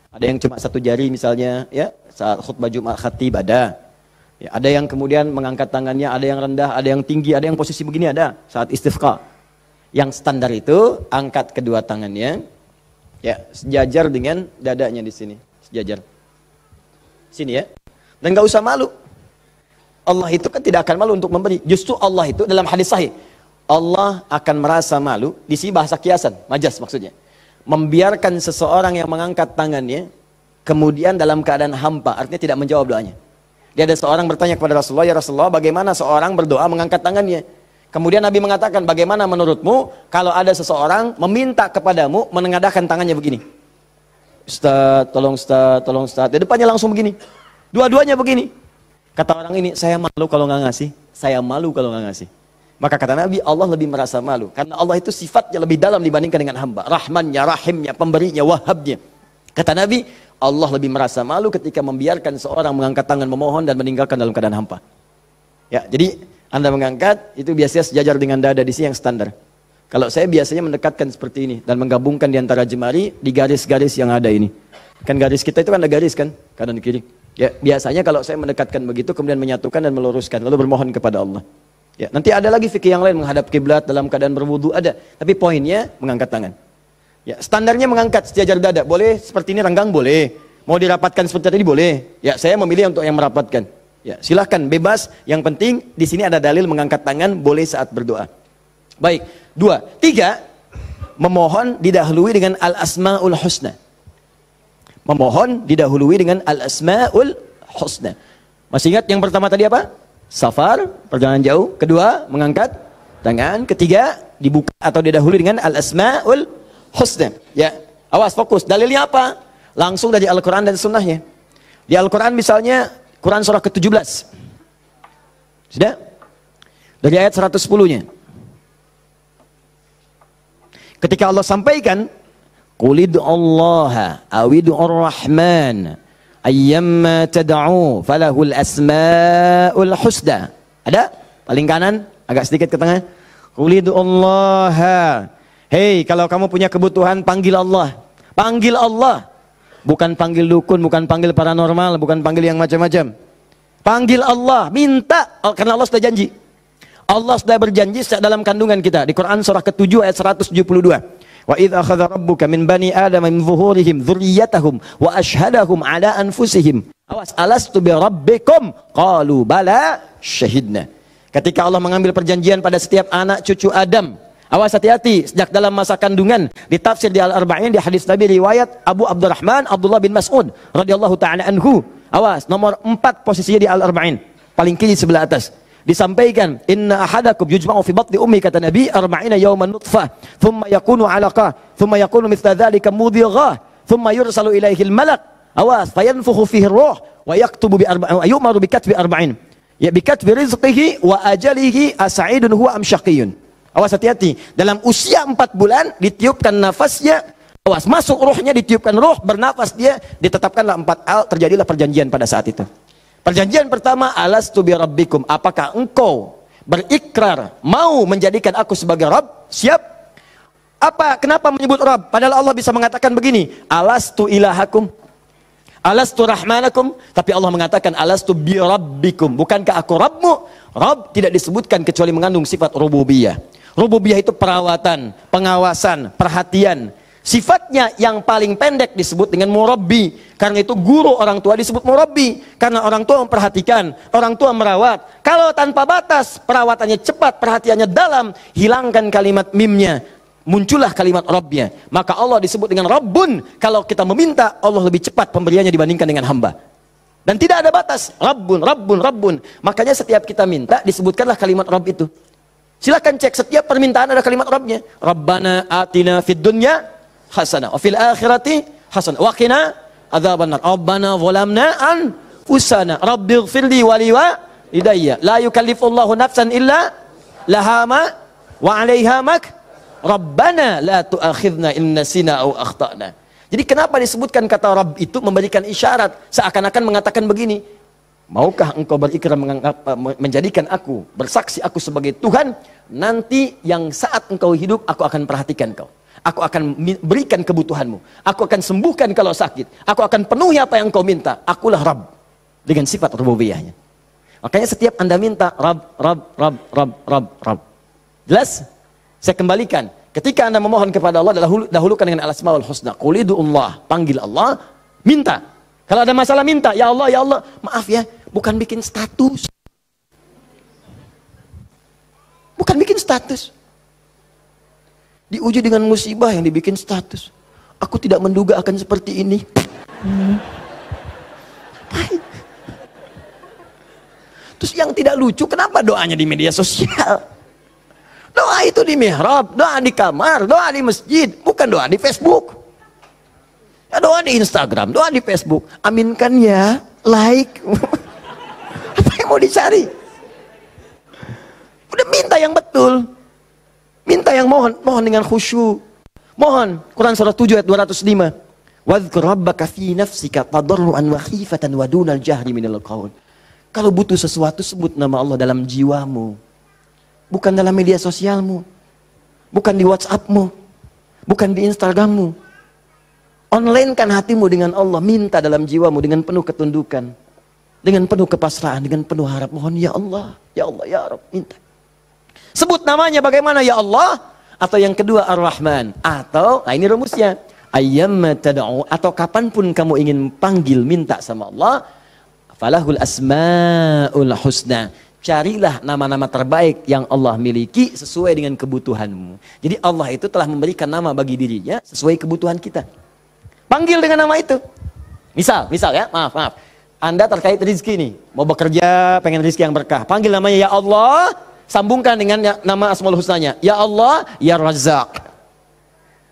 Speaker 1: Ada yang cuma satu jari misalnya, ya, saat khutbah Jumat khatib ada. Ya, ada yang kemudian mengangkat tangannya, ada yang rendah, ada yang tinggi, ada yang posisi begini ada saat istisqa. Yang standar itu angkat kedua tangannya, ya, sejajar dengan dadanya di sini, sejajar. Sini ya. Dan nggak usah malu. Allah itu kan tidak akan malu untuk memberi. Justru Allah itu dalam hadis sahih, Allah akan merasa malu, di sini bahasa kiasan, majas maksudnya. Membiarkan seseorang yang mengangkat tangannya, kemudian dalam keadaan hampa, artinya tidak menjawab doanya. Dia ada seorang bertanya kepada Rasulullah, ya Rasulullah, bagaimana seorang berdoa mengangkat tangannya? Kemudian Nabi mengatakan, bagaimana menurutmu kalau ada seseorang meminta kepadamu menengadahkan tangannya begini? Ustaz, tolong Ustaz, tolong Ustaz. Di depannya langsung begini. Dua-duanya begini. Kata orang ini, saya malu kalau nggak ngasih. Saya malu kalau nggak ngasih. Maka kata Nabi, Allah lebih merasa malu. Karena Allah itu sifatnya lebih dalam dibandingkan dengan hamba. Rahmannya, rahimnya, pemberinya, wahabnya. Kata Nabi, Allah lebih merasa malu ketika membiarkan seorang mengangkat tangan memohon dan meninggalkan dalam keadaan hampa. Ya, jadi Anda mengangkat, itu biasanya sejajar dengan dada di sini yang standar. Kalau saya biasanya mendekatkan seperti ini. Dan menggabungkan di antara jemari di garis-garis yang ada ini. Kan garis kita itu kan ada garis kan, kanan kiri. Ya, biasanya kalau saya mendekatkan begitu, kemudian menyatukan dan meluruskan. Lalu bermohon kepada Allah. Ya, nanti ada lagi fikih yang lain menghadap kiblat dalam keadaan berwudu ada, tapi poinnya mengangkat tangan. Ya, standarnya mengangkat sejajar dada. Boleh seperti ini renggang boleh. Mau dirapatkan seperti tadi boleh. Ya, saya memilih untuk yang merapatkan. Ya, silahkan bebas. Yang penting di sini ada dalil mengangkat tangan boleh saat berdoa. Baik, 2, 3, memohon didahului dengan al-asmaul husna. Memohon didahului dengan al-asmaul husna. Masih ingat yang pertama tadi apa? Safar, perjalanan jauh. Kedua, mengangkat tangan. Ketiga, dibuka atau didahului dengan al-asmaul husna. Ya, awas fokus. Dalilnya apa? Langsung dari Al-Quran dan sunnahnya. Di Al-Quran misalnya, Quran surah ke-17. Sudah? Dari ayat 110-nya. Ketika Allah sampaikan, Qulid Allah awid'ur rahman ayyamma tad'u falahul asmaul husna. Ada? Paling kanan, agak sedikit ke tengah. Qulid Allah. Hei, kalau kamu punya kebutuhan, panggil Allah. Panggil Allah. Bukan panggil dukun, bukan panggil paranormal, bukan panggil yang macam-macam. Panggil Allah, minta, karena Allah sudah janji. Allah sudah berjanji dalam kandungan kita. Di Quran surah ke-7 ayat 172. Wa idz akhadha rabbuka min bani adam min zuhurihim dzurriyyatahum wa ashhadahum ala anfusihim. Awas, alastu bi rabbikum? Qalu bala syahidna. Ketika Allah mengambil perjanjian pada setiap anak cucu Adam. Awas, hati-hati, sejak dalam masa kandungan. Ditafsir di Al-Arba'in, di hadis Nabi riwayat Abu Abdurrahman Abdullah bin Mas'ud radhiyallahu taala anhu. Awas, nomor 4 posisinya di Al-Arba'in, paling kiri sebelah atas. Disampaikan, inna ahadakum yujma'u fi batni ummi, kata Nabi, 40 yawman nutfah, thumma yakunu 'alaqah, thumma yakunu mithla dhalika mudhighah, thumma yursalu ilaihi al-malak. Awas, fayanfukhu fihi ar-ruh wa yaktubu bi arba'in, yu'maru bi katbi arba'in. Ya, bi katbi rizqihi wa ajalihi as'idun huwa am syaqiyyun. Awas, hati-hati. Dalam usia 4 bulan ditiupkan nafasnya. Awas, masuk ruhnya, ditiupkan ruh, bernafas dia, ditetapkanlah 4 hal, terjadilah perjanjian pada saat itu. Perjanjian pertama, alastu bi rabbikum, apakah engkau berikrar mau menjadikan aku sebagai Rabb? Siap? Apa? Kenapa menyebut Rabb? Padahal Allah bisa mengatakan begini, alastu ilahakum, alastu rahmanakum, tapi Allah mengatakan alastu bi rabbikum, bukankah aku Rabbmu? Rabb tidak disebutkan kecuali mengandung sifat rububiyah. Rububiyah itu perawatan, pengawasan, perhatian. Sifatnya yang paling pendek disebut dengan murabbi. Karena itu guru orang tua disebut murabbi. Karena orang tua memperhatikan, orang tua merawat. Kalau tanpa batas, perawatannya cepat, perhatiannya dalam, hilangkan kalimat mimnya, muncullah kalimat Rabbnya. Maka Allah disebut dengan Rabbun. Kalau kita meminta, Allah lebih cepat pemberiannya dibandingkan dengan hamba. Dan tidak ada batas. Rabbun, Rabbun, Rabbun. Makanya setiap kita minta, disebutkanlah kalimat Rabb itu. Silakan cek, setiap permintaan ada kalimat Rabbnya. Rabbana atina fid dunya hasanah wa fil akhirati hasanah wa qina adzabannar. Rabbana zalamna anfusana rabbighfirli wa liwalidayya la yukallifullahu nafsan illa laha ma wa 'alaiha mak Rabbana la tu'akhidna in nasina aw akhtana. Jadi kenapa disebutkan kata Rabb itu memberikan isyarat seakan-akan mengatakan begini, maukah engkau berikrar menjadikan aku bersaksi aku sebagai Tuhan, nanti yang saat engkau hidup aku akan perhatikan kau. Aku akan berikan kebutuhanmu. Aku akan sembuhkan kalau sakit. Aku akan penuhi apa yang kau minta. Akulah Rabb dengan sifat rububiyahnya. Makanya setiap Anda minta Rabb. Jelas? Saya kembalikan. Ketika Anda memohon kepada Allah, dahulukan dengan al-asmaul husna. Qul ud'ullah, panggil Allah, minta. Kalau ada masalah minta, ya Allah, maaf ya, bukan bikin status. Bukan bikin status. Diuji dengan musibah yang dibikin status. Aku tidak menduga akan seperti ini. Terus yang tidak lucu, kenapa doanya di media sosial? Doa itu di mihrab, doa di kamar, doa di masjid, bukan doa di Facebook. Ya, doa di Instagram, doa di Facebook. Aminkan ya, like. Apa yang mau dicari? Udah minta yang betul. Minta yang mohon dengan khusyuk. Mohon, Quran surah 7 ayat 205. Wadhkur rabbaka fi nafsika tadarruan wa khifatan wa dunal jahri minal qaul. Kalau butuh sesuatu, sebut nama Allah dalam jiwamu. Bukan dalam media sosialmu, bukan di WhatsAppmu, bukan di Instagrammu. Online-kan hatimu dengan Allah, minta dalam jiwamu dengan penuh ketundukan, dengan penuh kepasrahan, dengan penuh harap. Mohon ya Allah, ya Rabb, minta. Sebut namanya bagaimana, ya Allah, atau yang kedua Ar-Rahman, atau nah ini rumusnya, ayyamma tad'u, atau kapanpun kamu ingin panggil minta sama Allah, falahul asmaul husna. Carilah nama-nama terbaik yang Allah miliki sesuai dengan kebutuhanmu. Jadi Allah itu telah memberikan nama bagi dirinya sesuai kebutuhan kita. Panggil dengan nama itu. Misal ya, maaf. Anda terkait rezeki nih, mau bekerja, pengen rezeki yang berkah. Panggil namanya ya Allah, sambungkan dengan nama Asmaul Husnanya. Ya Allah, ya Razzaq.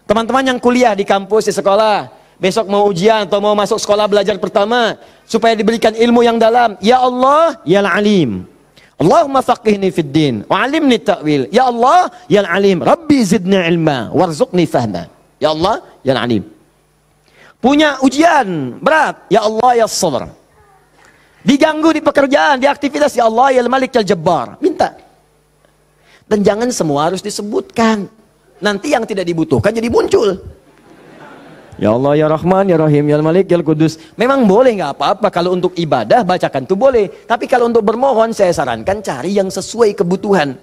Speaker 1: Teman-teman yang kuliah di kampus, di sekolah, besok mau ujian atau mau masuk sekolah belajar pertama, supaya diberikan ilmu yang dalam. Ya Allah, ya Alim. Allahumma faqihni fid din wa 'allimni ta'wil. Ya Allah, ya Alim, Rabbi zidni ilma warzuqni fahma. Ya Allah, ya Alim. Punya ujian berat, ya Allah, ya Sabr. Diganggu di pekerjaan, di aktivitas, ya Allah, ya Malik, ya Jabbar. Minta. Dan jangan semua harus disebutkan. Nanti yang tidak dibutuhkan jadi muncul. Ya Allah, ya Rahman, ya Rahim, ya Malik, ya Kudus. Memang boleh, nggak apa-apa. Kalau untuk ibadah, bacakan itu boleh. Tapi kalau untuk bermohon, saya sarankan cari yang sesuai kebutuhan.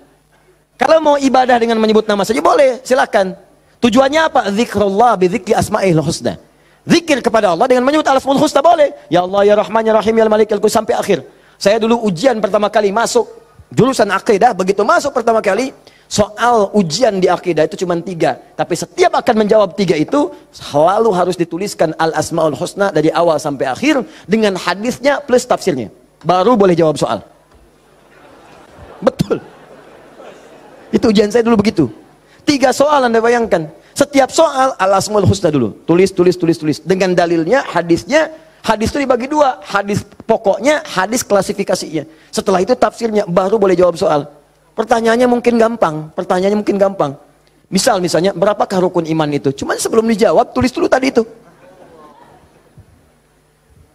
Speaker 1: Kalau mau ibadah dengan menyebut nama saja boleh, silakan. Tujuannya apa? Zikrullah bidzikri asma'il husna. Zikir kepada Allah dengan menyebut al-asmaul husna boleh. Ya Allah, ya Rahman, ya Rahim, ya Malik, ya Kudus, sampai akhir. Saya dulu ujian pertama kali masuk jurusan akidah, begitu masuk pertama kali, soal ujian di akidah itu cuma 3, tapi setiap akan menjawab 3 itu selalu harus dituliskan al-asmaul husna dari awal sampai akhir dengan hadisnya plus tafsirnya, baru boleh jawab soal. Betul, itu ujian saya dulu begitu. 3 soal Anda bayangkan, setiap soal al-asmaul husna dulu, tulis dengan dalilnya, hadisnya. Hadis itu dibagi 2, hadis pokoknya, hadis klasifikasinya. Setelah itu tafsirnya, baru boleh jawab soal. Pertanyaannya mungkin gampang. Misalnya, berapakah rukun iman itu? Cuman sebelum dijawab, tulis dulu tadi itu.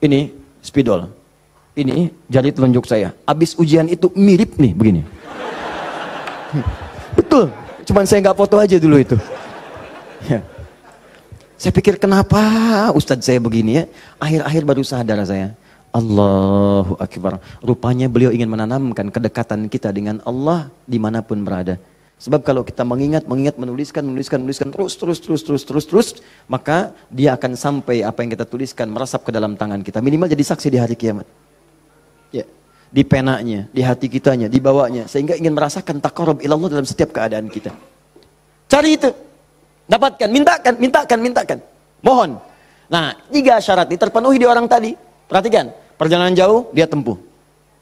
Speaker 1: Ini spidol. Ini jari telunjuk saya. Abis ujian itu mirip nih, begini. Betul. Cuman saya nggak foto aja dulu itu. Ya. Saya pikir kenapa Ustadz saya begini ya. Akhir-akhir baru sadar saya. Allahu Akbar. Rupanya beliau ingin menanamkan kedekatan kita dengan Allah dimanapun berada. Sebab kalau kita mengingat, menuliskan terus, maka dia akan sampai apa yang kita tuliskan meresap ke dalam tangan kita. Minimal jadi saksi di hari kiamat. Ya, di penanya, di hati kitanya, di bawahnya, sehingga ingin merasakan taqarrub ilallah dalam setiap keadaan kita. Cari itu, dapatkan, mintakan, mohon. Nah, 3 syarat ini terpenuhi di orang tadi. Perhatikan, perjalanan jauh dia tempuh.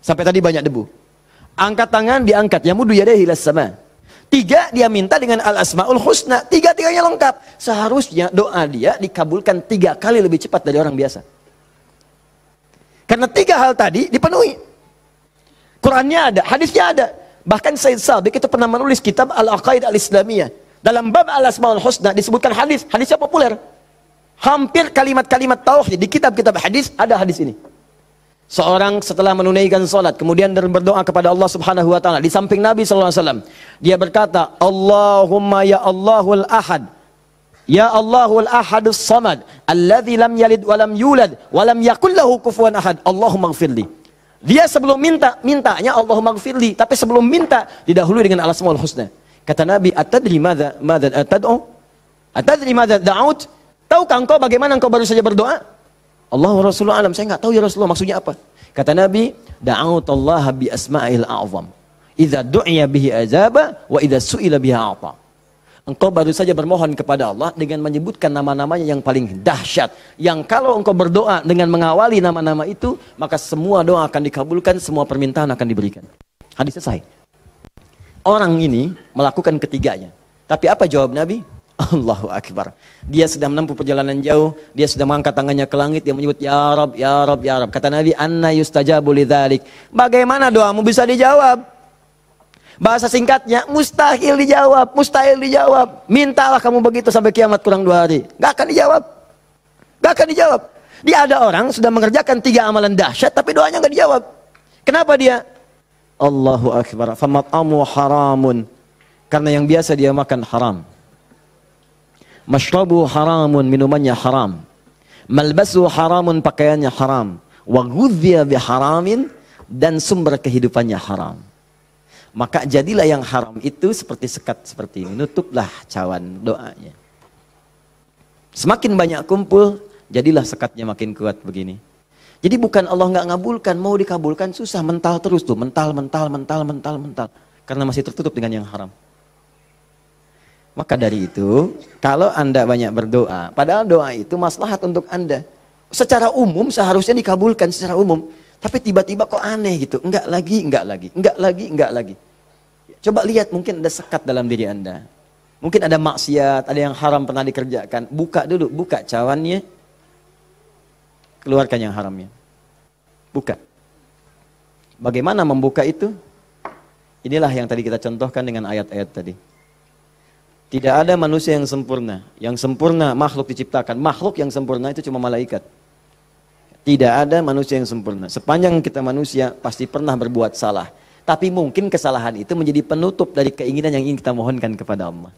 Speaker 1: Sampai tadi banyak debu. Angkat tangan diangkat, yamudu yadayhi ilas sama. Tiga, dia minta dengan al-asma'ul husna. Tiga-tiganya lengkap. Seharusnya doa dia dikabulkan 3 kali lebih cepat dari orang biasa. Karena 3 hal tadi dipenuhi. Qurannya ada, hadisnya ada. Bahkan Sayyid Sabiq itu pernah menulis kitab Al-Aqaid Al-Islamiyah. Dalam bab al-asma'ul husna disebutkan hadis. Hadisnya populer. Hampir kalimat-kalimat tauhid di kitab-kitab hadis ada hadis ini. Seorang setelah menunaikan salat kemudian berdoa kepada Allah Subhanahu wa taala di samping Nabi sallallahu alaihi wasallam, dia berkata, Allahumma ya Allahul Ahad, ya Allahul Ahadus Samad, alladzi lam yalid wa lam yulad wa lam yakul lahu kufuwan ahad, Allahumma ighfirli. Dia sebelum mintanya Allahumma ighfirli, tapi sebelum minta didahului dengan al-asmaul husna. Kata Nabi, atadri madza tad'u? Atadri madza da'ut? Tahukah engkau bagaimana engkau baru saja berdoa? Allah wa Rasulullah alam, saya nggak tahu ya Rasulullah maksudnya apa. Kata Nabi, da'utallaha bi asma'il a'zam. Idza du'iya bihi ajaba wa idza su'ila biha a'ta. Engkau baru saja bermohon kepada Allah dengan menyebutkan nama-namanya yang paling dahsyat. Yang kalau engkau berdoa dengan mengawali nama-nama itu, maka semua doa akan dikabulkan, semua permintaan akan diberikan. Hadis selesai. Orang ini melakukan ketiganya. Tapi apa jawab Nabi? Allahu Akbar. Dia sudah menempuh perjalanan jauh, dia sudah mengangkat tangannya ke langit, dia menyebut ya Rab, ya Rab, ya Rab. Kata Nabi, anna yustajabu lidzalik. Bagaimana doamu bisa dijawab? Bahasa singkatnya, mustahil dijawab, mustahil dijawab. Mintalah kamu begitu sampai kiamat kurang 2 hari. Gak akan dijawab. Gak akan dijawab. Dia ada orang sudah mengerjakan 3 amalan dahsyat tapi doanya gak dijawab. Kenapa dia? Allahu Akbar. Famat'amu haramun. Karena yang biasa dia makan haram. Mashrabu haramun, minumannya haram. Malbasu haramun, pakaiannya haram. Wa ghudhiya biharamin, dan sumber kehidupannya haram. Maka jadilah yang haram itu seperti sekat seperti ini. Nutuplah cawan doanya. Semakin banyak kumpul, jadilah sekatnya makin kuat begini. Jadi bukan Allah nggak ngabulkan, mau dikabulkan susah, mental terus tuh, mental. Karena masih tertutup dengan yang haram. Maka dari itu, kalau Anda banyak berdoa, padahal doa itu maslahat untuk Anda. Secara umum seharusnya dikabulkan secara umum. Tapi tiba-tiba kok aneh gitu. Enggak lagi. Coba lihat, mungkin ada sekat dalam diri Anda. Mungkin ada maksiat, ada yang haram pernah dikerjakan. Buka dulu, buka cawannya. Keluarkan yang haramnya. Buka. Bagaimana membuka itu? Inilah yang tadi kita contohkan dengan ayat-ayat tadi. Tidak ada manusia yang sempurna. Yang sempurna makhluk diciptakan. Makhluk yang sempurna itu cuma malaikat. Tidak ada manusia yang sempurna. Sepanjang kita manusia pasti pernah berbuat salah. Tapi mungkin kesalahan itu menjadi penutup dari keinginan yang ingin kita mohonkan kepada Allah.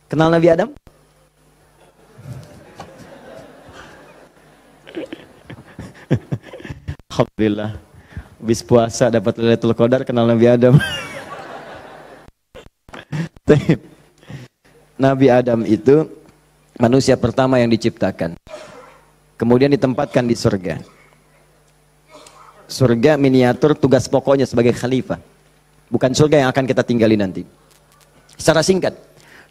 Speaker 1: Kenal Nabi Adam? Alhamdulillah. Habis puasa dapat Lailatul Qadar, kenal Nabi Adam. Nabi Adam itu manusia pertama yang diciptakan. Kemudian ditempatkan di surga. Surga miniatur, tugas pokoknya sebagai khalifah. Bukan surga yang akan kita tinggali nanti. Secara singkat,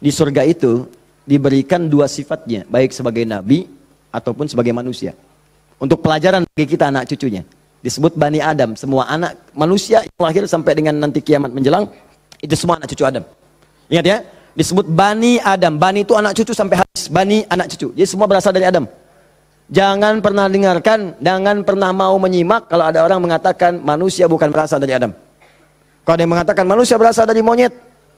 Speaker 1: di surga itu diberikan 2 sifatnya, baik sebagai nabi ataupun sebagai manusia. Untuk pelajaran bagi kita anak cucunya. Disebut Bani Adam, semua anak manusia yang lahir sampai dengan nanti kiamat menjelang, itu semua anak cucu Adam. Ingat ya? Disebut Bani Adam. Bani itu anak cucu sampai habis. Bani anak cucu. Jadi semua berasal dari Adam. Jangan pernah dengarkan, jangan pernah mau menyimak kalau ada orang mengatakan manusia bukan berasal dari Adam. Kalau ada yang mengatakan manusia berasal dari monyet,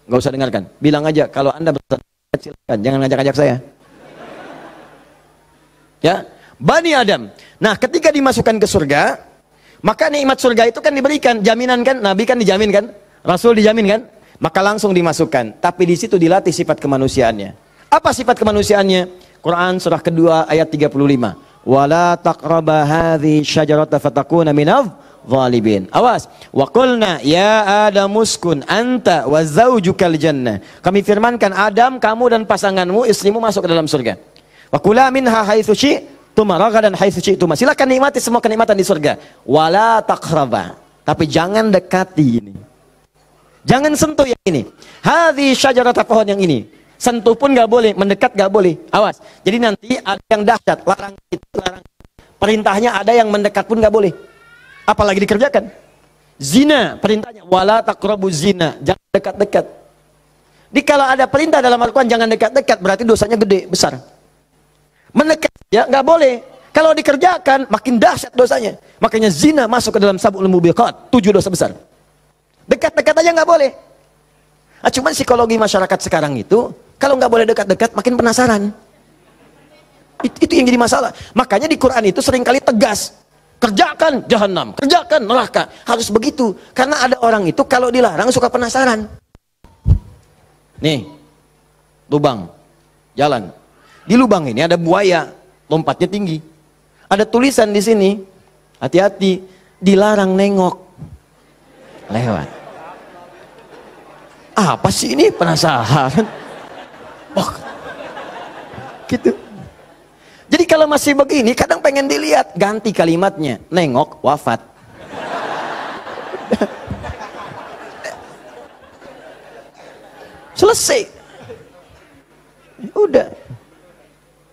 Speaker 1: nggak usah dengarkan. Bilang aja kalau Anda berasal dari monyet, silakan. Jangan ngajak-ngajak saya. Ya, Bani Adam. Nah, ketika dimasukkan ke surga, maka nikmat surga itu kan diberikan, jaminan kan, Nabi kan dijamin kan, Rasul dijamin kan. Maka langsung dimasukkan. Tapi di situ dilatih sifat kemanusiaannya. Apa sifat kemanusiaannya? Quran surah kedua ayat 35. Wala taqraba hadhi syajarata fatakuna minadh zalibin. Awas. Wa qulna ya Adam uskun anta wa zawjukal jannah. Kami firmankan Adam, kamu dan pasanganmu, istrimu masuk ke dalam surga. Wa kula minha haitsu syi'tuma ragadan haitsu syi'tuma. Silakan nikmati semua kenikmatan di surga. Wala taqraba. Tapi jangan dekati ini. Jangan sentuh yang ini. Hadhi syajarata, pohon yang ini. Sentuh pun gak boleh, mendekat gak boleh. Awas. Jadi nanti ada yang dahsyat, larang itu, larang. Perintahnya ada yang mendekat pun gak boleh. Apalagi dikerjakan. Zina, perintahnya wala taqrabu zina, jangan dekat-dekat. Di kalau ada perintah dalam Al-Quran jangan dekat-dekat, berarti dosanya gede, besar. Mendekat ya nggak boleh. Kalau dikerjakan makin dahsyat dosanya. Makanya zina masuk ke dalam sab'ul mubiqat, 7 dosa besar. Dekat-dekat aja nggak boleh. Nah, cuman psikologi masyarakat sekarang itu, kalau nggak boleh dekat-dekat makin penasaran. Itu yang jadi masalah. Makanya di Quran itu seringkali tegas. Kerjakan jahanam, kerjakan neraka. Harus begitu. Karena ada orang itu kalau dilarang suka penasaran. Nih, lubang, jalan. Di lubang ini ada buaya, lompatnya tinggi. Ada tulisan di sini, hati-hati, dilarang nengok. Lewat. Apa sih ini? Penasaran. Oh, gitu. Jadi kalau masih begini, kadang pengen dilihat, ganti kalimatnya, nengok, wafat. Selesai. Udah.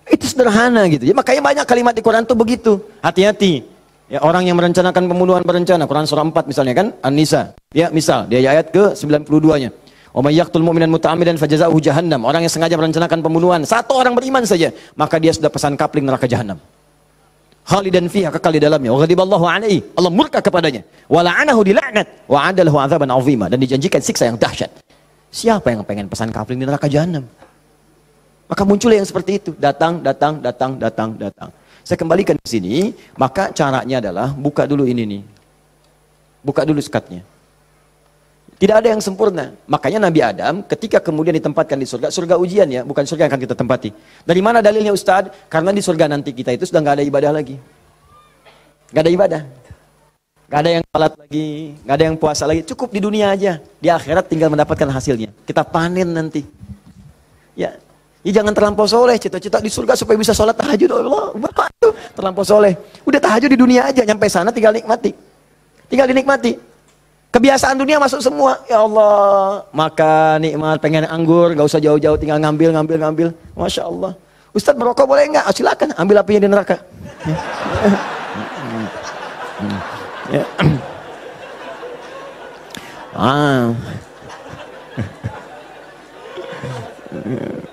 Speaker 1: Itu sederhana gitu. Ya, makanya banyak kalimat di Quran tuh begitu. Hati-hati. Ya, orang yang merencanakan pembunuhan berencana, Quran surah 4 misalnya kan, An-Nisa. Ya, misal, dia ayat ke 92-nya. Wa may yaqtul mu'minan muta'ammidan fajaza'uhu jahannam. Orang yang sengaja merencanakan pembunuhan, satu orang beriman saja, maka dia sudah pesan kapling neraka jahanam. Khalidan fiha, kekal di dalamnya. Wa ghadiballahu alaihi, Allah murka kepadanya. Wa la'anahu dilaknat wa 'adalahu 'adzaban 'azima, dan dijanjikan siksa yang dahsyat. Siapa yang pengen pesan kapling di neraka jahanam? Maka muncul yang seperti itu, datang. Saya kembalikan ke sini, maka caranya adalah buka dulu ini nih. Buka dulu sekatnya. Tidak ada yang sempurna. Makanya Nabi Adam ketika kemudian ditempatkan di surga, surga ujian ya, bukan surga yang akan kita tempati. Dari mana dalilnya Ustadz? Karena di surga nanti kita itu sudah nggak ada ibadah lagi. Nggak ada ibadah. Nggak ada yang salat lagi, nggak ada yang puasa lagi. Cukup di dunia aja. Di akhirat tinggal mendapatkan hasilnya. Kita panen nanti. Ya, jangan terlampau soleh. Cita-cita di surga supaya bisa sholat tahajud. Allah, terlampau soleh. Udah tahajud di dunia aja. Nyampe sana tinggal nikmati. Tinggal dinikmati. Kebiasaan dunia masuk semua. Ya Allah, makan nikmat, pengen anggur, nggak usah jauh-jauh, tinggal ngambil. Masya Allah. Ustadz merokok boleh nggak? Oh, silakan, ambil apinya di neraka. Ya.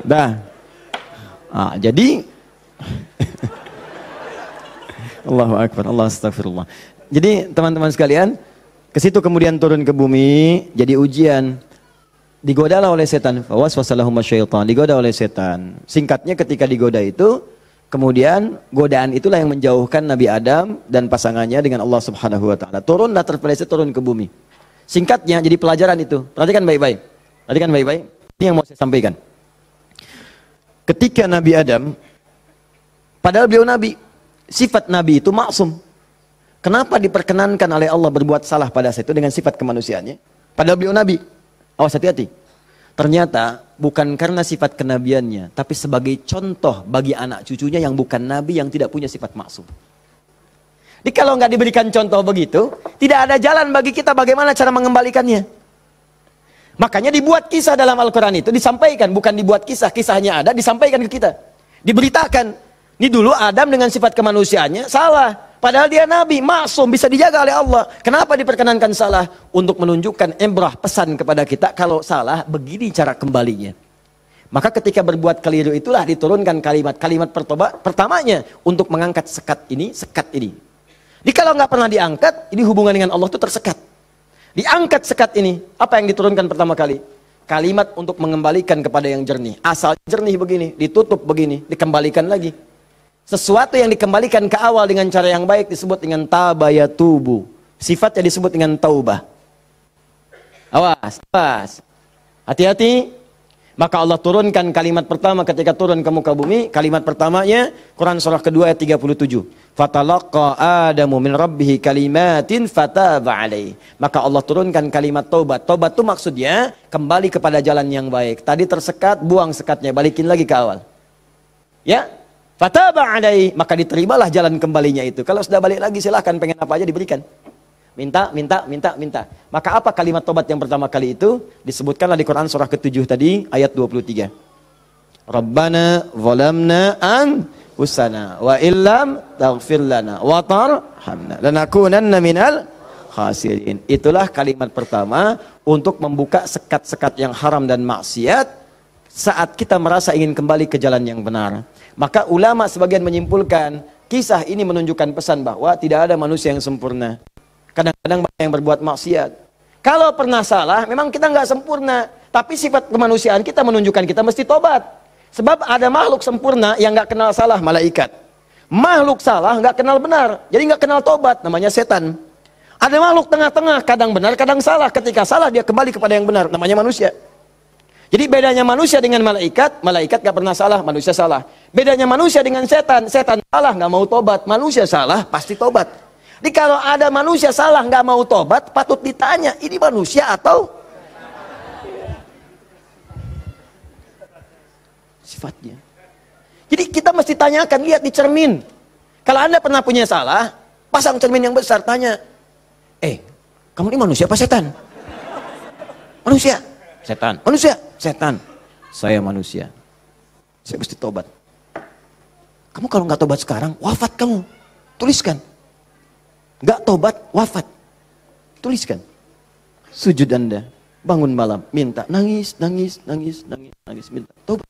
Speaker 1: Dah. Jadi Allahu Akbar, Allah astagfirullah. Jadi teman-teman sekalian, ke situ kemudian turun ke bumi, jadi ujian. Digodalah oleh setan. Fawaswasalahum syaitan, digoda oleh setan. Singkatnya ketika digoda itu, kemudian godaan itulah yang menjauhkan Nabi Adam dan pasangannya dengan Allah Subhanahu wa taala. Turunlah terpeleset turun ke bumi. Singkatnya jadi pelajaran itu. Perhatikan baik-baik. Ini yang mau saya sampaikan. Ketika Nabi Adam, padahal beliau nabi, sifat nabi itu maksum. Kenapa diperkenankan oleh Allah berbuat salah pada saat itu dengan sifat kemanusiaannya? Padahal beliau nabi. Awas hati-hati. Ternyata bukan karena sifat kenabiannya, tapi sebagai contoh bagi anak cucunya yang bukan nabi, yang tidak punya sifat maksum. Jadi kalau nggak diberikan contoh begitu, tidak ada jalan bagi kita bagaimana cara mengembalikannya. Makanya dibuat kisah dalam Al-Quran itu, disampaikan, bukan dibuat kisah, kisahnya ada, disampaikan ke kita. Diberitakan, ini dulu Adam dengan sifat kemanusiaannya salah. Padahal dia nabi, maksum, bisa dijaga oleh Allah. Kenapa diperkenankan salah? Untuk menunjukkan ibrah, pesan kepada kita, kalau salah, begini cara kembalinya. Maka ketika berbuat keliru itulah diturunkan kalimat pertamanya untuk mengangkat sekat ini. Jadi kalau nggak pernah diangkat, ini hubungan dengan Allah itu tersekat. Diangkat sekat ini, apa yang diturunkan pertama kali? Kalimat untuk mengembalikan kepada yang jernih. Asal jernih begini, ditutup begini, dikembalikan lagi. Sesuatu yang dikembalikan ke awal dengan cara yang baik disebut dengan tabayatubu. Sifatnya disebut dengan taubah. Awas. Hati-hati. Maka Allah turunkan kalimat pertama ketika turun ke muka bumi. Kalimat pertamanya Quran surah kedua ayat 37. Fatalaqa Adamu min rabbihi kalimatin fataba alaihi. Maka Allah turunkan kalimat taubat. Taubat itu maksudnya kembali kepada jalan yang baik. Tadi tersekat, buang sekatnya, balikin lagi ke awal. Ya, fataba alaihi, maka diterimalah jalan kembalinya itu. Kalau sudah balik lagi silahkan, pengen apa aja diberikan. Minta. Maka apa kalimat tobat yang pertama kali itu? Disebutkanlah di Quran surah ke-7 tadi, ayat 23. Rabbana zalamna anfusana wa illam taghfir lana wa tarhamna lanakunanna minal khasirin. Itulah kalimat pertama untuk membuka sekat-sekat yang haram dan maksiat saat kita merasa ingin kembali ke jalan yang benar. Maka ulama sebagian menyimpulkan kisah ini menunjukkan pesan bahwa tidak ada manusia yang sempurna. Kadang-kadang banyak yang berbuat maksiat. Kalau pernah salah, memang kita nggak sempurna. Tapi sifat kemanusiaan kita menunjukkan kita mesti tobat. Sebab ada makhluk sempurna yang nggak kenal salah, malaikat. Makhluk salah nggak kenal benar, jadi nggak kenal tobat, namanya setan. Ada makhluk tengah-tengah, kadang benar, kadang salah. Ketika salah dia kembali kepada yang benar, namanya manusia. Jadi bedanya manusia dengan malaikat, malaikat nggak pernah salah, manusia salah. Bedanya manusia dengan setan, setan salah nggak mau tobat, manusia salah pasti tobat. Jadi kalau ada manusia salah nggak mau tobat, patut ditanya, ini manusia atau sifatnya. Jadi kita mesti tanyakan, lihat di cermin. Kalau Anda pernah punya salah, pasang cermin yang besar, tanya, kamu ini manusia apa setan? Manusia. Setan. Manusia. Setan. Saya manusia. Saya mesti tobat. Kamu kalau nggak tobat sekarang, wafat kamu. Tuliskan. Nggak tobat, wafat. Tuliskan. Sujud Anda. Bangun malam, minta. Nangis, minta. Tobat.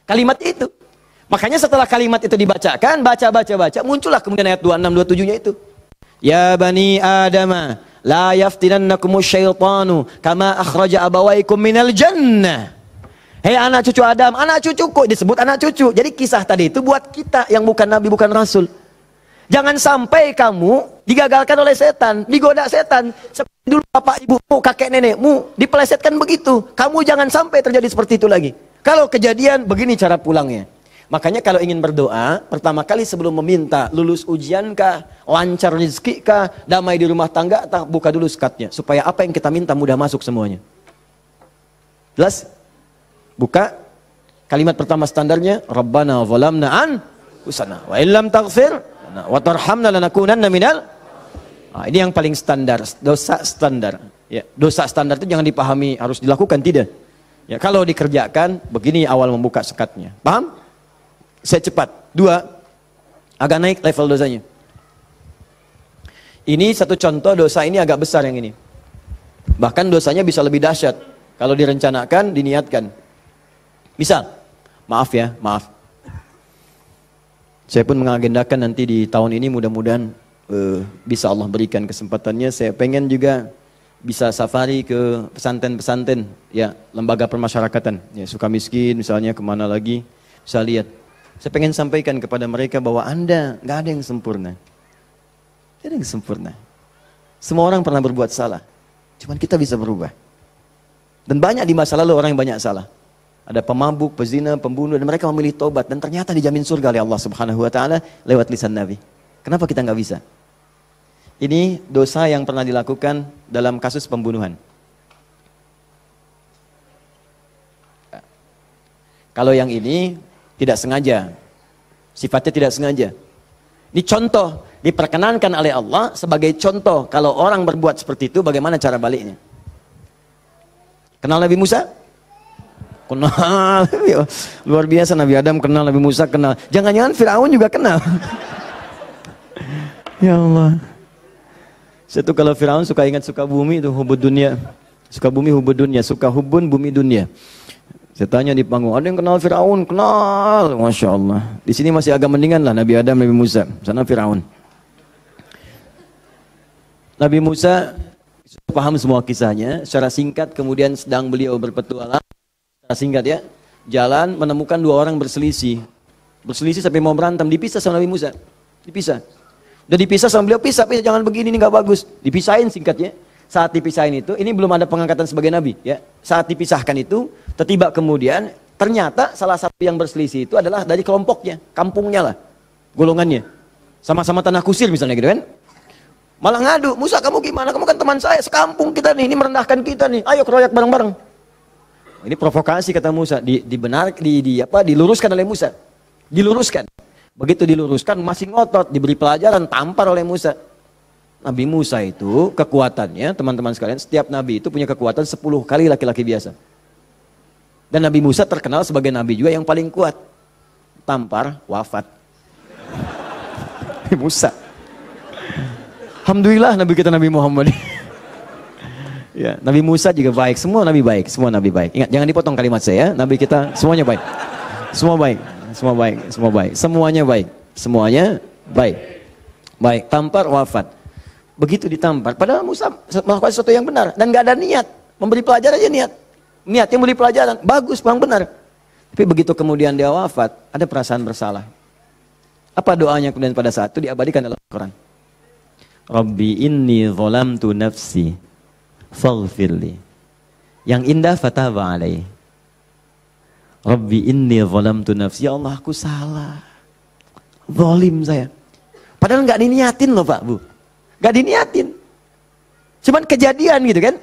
Speaker 1: Kalimat itu. Makanya setelah kalimat itu dibacakan, baca, muncullah kemudian ayat 26, 27-nya itu. Ya bani Adama, la yaftinannakumus syaitanu kama akhraja abawaikum minal jannah. Hei anak cucu Adam, anak cucuku, disebut anak cucu. Jadi kisah tadi itu buat kita yang bukan nabi, bukan rasul. Jangan sampai kamu digagalkan oleh setan, digoda setan. Seperti dulu bapak ibumu, kakek nenekmu, dipelesetkan begitu. Kamu jangan sampai terjadi seperti itu lagi. Kalau kejadian, begini cara pulangnya. Makanya kalau ingin berdoa, pertama kali sebelum meminta, lulus ujian kah, lancar rezeki kah, damai di rumah tangga, buka dulu sekatnya. Supaya apa yang kita minta mudah masuk semuanya. Jelas? Buka. Kalimat pertama standarnya, Rabbana zalamna anfusana wa illam taghfir wa tarhamna lanakunanna minal. Ini yang paling standar, dosa standar. Ya, dosa standar itu jangan dipahami harus dilakukan, tidak. Ya, kalau dikerjakan, begini awal membuka sekatnya. Paham? Saya cepat. 2, agak naik level dosanya. Ini satu contoh dosa ini agak besar yang ini. Bahkan dosanya bisa lebih dahsyat. Kalau direncanakan, diniatkan. Misal, maaf. Saya pun mengagendakan nanti di tahun ini mudah-mudahan bisa Allah berikan kesempatannya. Saya pengen juga bisa safari ke pesantren-pesantren, ya, lembaga permasyarakatan, ya, Sukamiskin misalnya, kemana lagi, bisa lihat. Saya pengen sampaikan kepada mereka bahwa Anda nggak ada yang sempurna. Tidak ada yang sempurna. Semua orang pernah berbuat salah. Cuman kita bisa berubah. Dan banyak di masa lalu orang yang banyak salah. Ada pemabuk, pezina, pembunuh, dan mereka memilih tobat. Dan ternyata dijamin surga oleh Allah Subhanahu Wa Taala lewat lisan Nabi. Kenapa kita nggak bisa? Ini dosa yang pernah dilakukan dalam kasus pembunuhan. Kalau yang ini tidak sengaja, sifatnya tidak sengaja. Ini contoh, diperkenankan oleh Allah sebagai contoh. Kalau orang berbuat seperti itu, bagaimana cara baliknya? Kenal Nabi Musa? Kenal. Luar biasa, Nabi Adam kenal, Nabi Musa kenal. Jangan-jangan Firaun juga kenal. Ya Allah. Saya tuh kalau Firaun suka ingat suka bumi itu, hubud dunia. Suka bumi, hubud dunia. Suka hubun, bumi dunia. Saya tanya di panggung, ada yang kenal Firaun? Kenal, Masya Allah. Di sini masih agak mendingan lah Nabi Adam, Nabi Musa. Sana Firaun. Nabi Musa paham semua kisahnya. Secara singkat, kemudian sedang beliau berpetualang. Secara singkat ya, jalan menemukan 2 orang berselisih. Berselisih sampai mau berantem, dipisah sama Nabi Musa. Dipisah. Udah dipisah sama beliau, pisah, jangan begini, ini nggak bagus. Dipisahin singkatnya. Saat dipisahin itu, ini belum ada pengangkatan sebagai nabi, ya. Saat dipisahkan itu, tiba kemudian ternyata salah satu yang berselisih itu adalah dari kelompoknya, kampungnya lah, golongannya. Sama-sama tanah kusir misalnya gitu kan. Malah ngadu, Musa kamu gimana? Kamu kan teman saya, sekampung kita nih, ini merendahkan kita nih. Ayo keroyak bareng-bareng. Ini provokasi kata Musa, diluruskan oleh Musa. Diluruskan. Begitu diluruskan masih ngotot, diberi pelajaran, tampar oleh Musa. Nabi Musa itu kekuatannya, teman-teman sekalian, setiap nabi itu punya kekuatan 10 kali laki-laki biasa. Dan Nabi Musa terkenal sebagai nabi juga yang paling kuat. Tampar, wafat. Nabi Musa. Alhamdulillah Nabi kita Nabi Muhammad. Ya, Nabi Musa juga baik, semua Nabi baik, semua Nabi baik. Ingat, jangan dipotong kalimat saya, Nabi kita semuanya baik. Semua baik, semua baik, semua baik. Semuanya baik, semuanya baik. Baik, tampar wafat. Begitu ditampar, padahal Musa melakukan sesuatu yang benar dan gak ada niat. Memberi pelajaran aja niat. Niatnya memberi pelajaran, bagus, memang benar. Tapi begitu kemudian dia wafat, ada perasaan bersalah. Apa doanya kemudian pada saat itu diabadikan dalam Al-Quran? Rabbi inni zalamtu nafsi faghfirli. Yang indah fataba alaih. Rabbi inni zalamtu nafsi. Ya Allah, aku salah. Zalim saya. Padahal nggak diniatin loh Pak Bu. Nggak diniatin. Cuman kejadian gitu kan.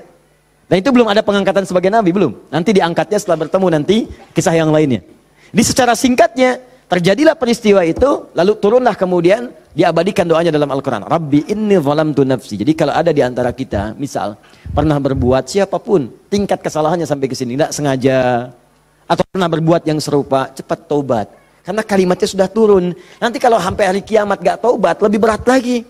Speaker 1: Dan itu belum ada pengangkatan sebagai nabi, belum. Nanti diangkatnya setelah bertemu nanti kisah yang lainnya. Di secara singkatnya, terjadilah peristiwa itu, lalu turunlah kemudian diabadikan doanya dalam Al-Quran. Rabbi inni zalamtu nafsi. Jadi kalau ada di antara kita, misal pernah berbuat siapapun, tingkat kesalahannya sampai ke sini, tidak sengaja, atau pernah berbuat yang serupa, cepat taubat. Karena kalimatnya sudah turun. Nanti kalau sampai hari kiamat gak taubat, lebih berat lagi.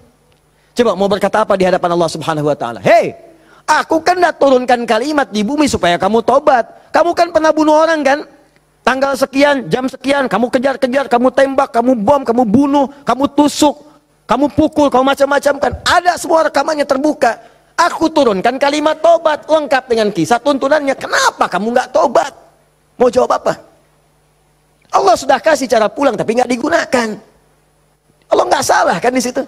Speaker 1: Coba mau berkata apa di hadapan Allah Subhanahu Wa Taala? Hei, aku kan dah turunkan kalimat di bumi supaya kamu taubat. Kamu kan pernah bunuh orang kan? Tanggal sekian, jam sekian, kamu kejar-kejar, kamu tembak, kamu bom, kamu bunuh, kamu tusuk, kamu pukul, kamu macam-macam kan. Ada semua rekamannya terbuka. Aku turunkan kalimat tobat lengkap dengan kisah tuntunannya. Kenapa kamu nggak tobat? Mau jawab apa? Allah sudah kasih cara pulang tapi nggak digunakan. Allah nggak salah kan di situ.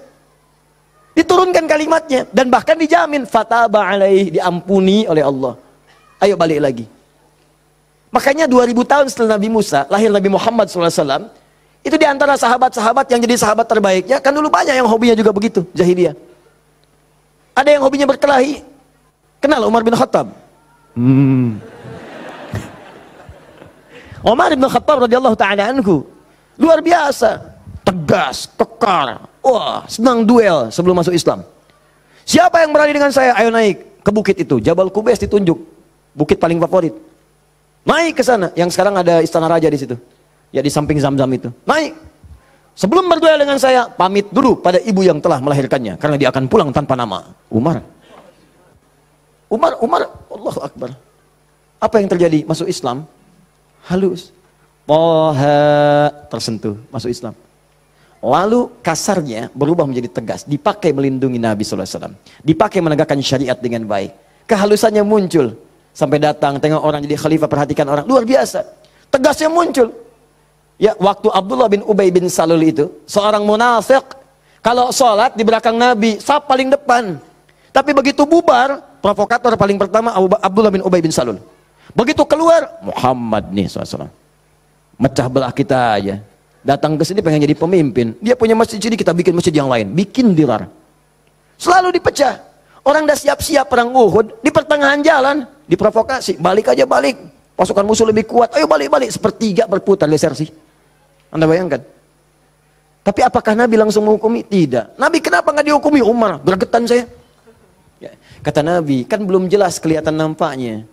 Speaker 1: Diturunkan kalimatnya dan bahkan dijamin fataba alaih, diampuni oleh Allah. Ayo balik lagi. Makanya 2000 tahun setelah Nabi Musa, lahir Nabi Muhammad SAW, itu diantara sahabat-sahabat yang jadi sahabat terbaiknya, kan dulu banyak yang hobinya juga begitu, jahiliyah. Ada yang hobinya berkelahi. Kenal Umar bin Khattab? Umar bin Khattab radhiyallahu ta'ala anhu, luar biasa, tegas, kekar, wah, senang duel sebelum masuk Islam. Siapa yang berani dengan saya? Ayo naik ke bukit itu, Jabal Qubais ditunjuk, bukit paling favorit. Naik ke sana, yang sekarang ada istana raja di situ. Ya di samping Zam-Zam itu. Naik. Sebelum berduel dengan saya, pamit dulu pada ibu yang telah melahirkannya karena dia akan pulang tanpa nama. Umar, Allahu Akbar. Apa yang terjadi? Masuk Islam halus. Toha tersentuh, masuk Islam. Lalu kasarnya berubah menjadi tegas, dipakai melindungi Nabi SAW, dipakai menegakkan syariat dengan baik. Kehalusannya muncul. Sampai datang, tengok orang jadi khalifah, perhatikan orang. Luar biasa. Tegasnya muncul. Ya, waktu Abdullah bin Ubay bin Salul itu, seorang munafik, kalau sholat di belakang Nabi, saf paling depan. Tapi begitu bubar, provokator paling pertama Abdullah bin Ubay bin Salul. Begitu keluar, Muhammad nih SAW. Mecah belah kita aja. Datang ke sini pengen jadi pemimpin. Dia punya masjid sini, kita bikin masjid yang lain. Bikin dilar. Selalu dipecah. Orang dah siap-siap perang Uhud, di pertengahan jalan, diprovokasi, balik aja balik. Pasukan musuh lebih kuat, ayo balik-balik. Sepertiga berputar desersi. Anda bayangkan? Tapi apakah Nabi langsung menghukumi? Tidak. Nabi kenapa nggak dihukumi? Umar, gregetan saya. Ya, kata Nabi, kan belum jelas kelihatan nampaknya.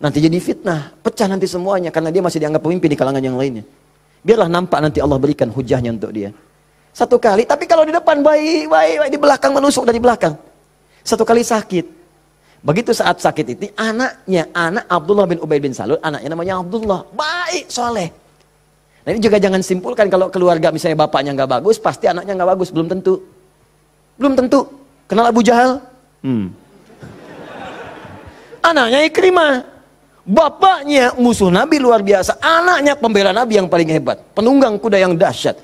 Speaker 1: Nanti jadi fitnah, pecah nanti semuanya, karena dia masih dianggap pemimpin di kalangan yang lainnya. Biarlah nampak nanti Allah berikan hujahnya untuk dia. Satu kali, tapi kalau di depan baik, di belakang menusuk dari belakang. Satu kali sakit. Begitu saat sakit itu, anak Abdullah bin Ubay bin Salul, anaknya namanya Abdullah, baik, soleh. Nah ini juga jangan simpulkan kalau keluarga misalnya bapaknya nggak bagus, pasti anaknya nggak bagus, belum tentu. Belum tentu. Kenal Abu Jahal? Anaknya Ikrimah. Bapaknya musuh Nabi luar biasa, anaknya pembela Nabi yang paling hebat, penunggang kuda yang dahsyat,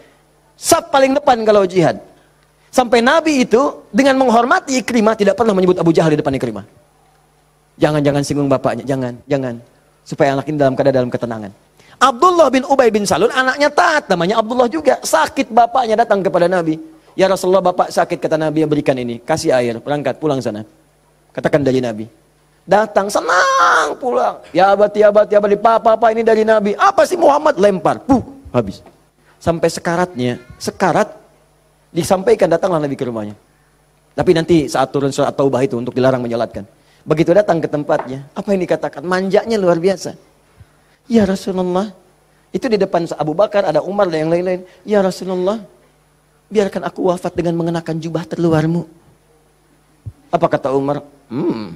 Speaker 1: saf paling depan kalau jihad. Sampai Nabi itu dengan menghormati Ikrimah tidak pernah menyebut Abu Jahal di depan Ikrimah. Jangan singgung bapaknya, jangan. Supaya anak ini dalam ketenangan. Abdullah bin Ubay bin Salul anaknya taat, namanya Abdullah juga. Sakit bapaknya datang kepada Nabi. Ya Rasulullah, bapak sakit, kata Nabi, yang berikan ini, kasih air, berangkat pulang sana. Katakan dari Nabi. Datang senang pulang. Ya abadi, papa ini dari Nabi. Apa sih Muhammad? Lempar, habis. Sampai sekarat disampaikan, datanglah Nabi ke rumahnya. Tapi nanti saat turun surat Taubah itu untuk dilarang menyolatkan. Begitu datang ke tempatnya, apa yang dikatakan? Manjanya luar biasa. Ya Rasulullah, itu di depan Abu Bakar, ada Umar dan yang lain-lain. Ya Rasulullah, biarkan aku wafat dengan mengenakan jubah terluarmu. Apa kata Umar?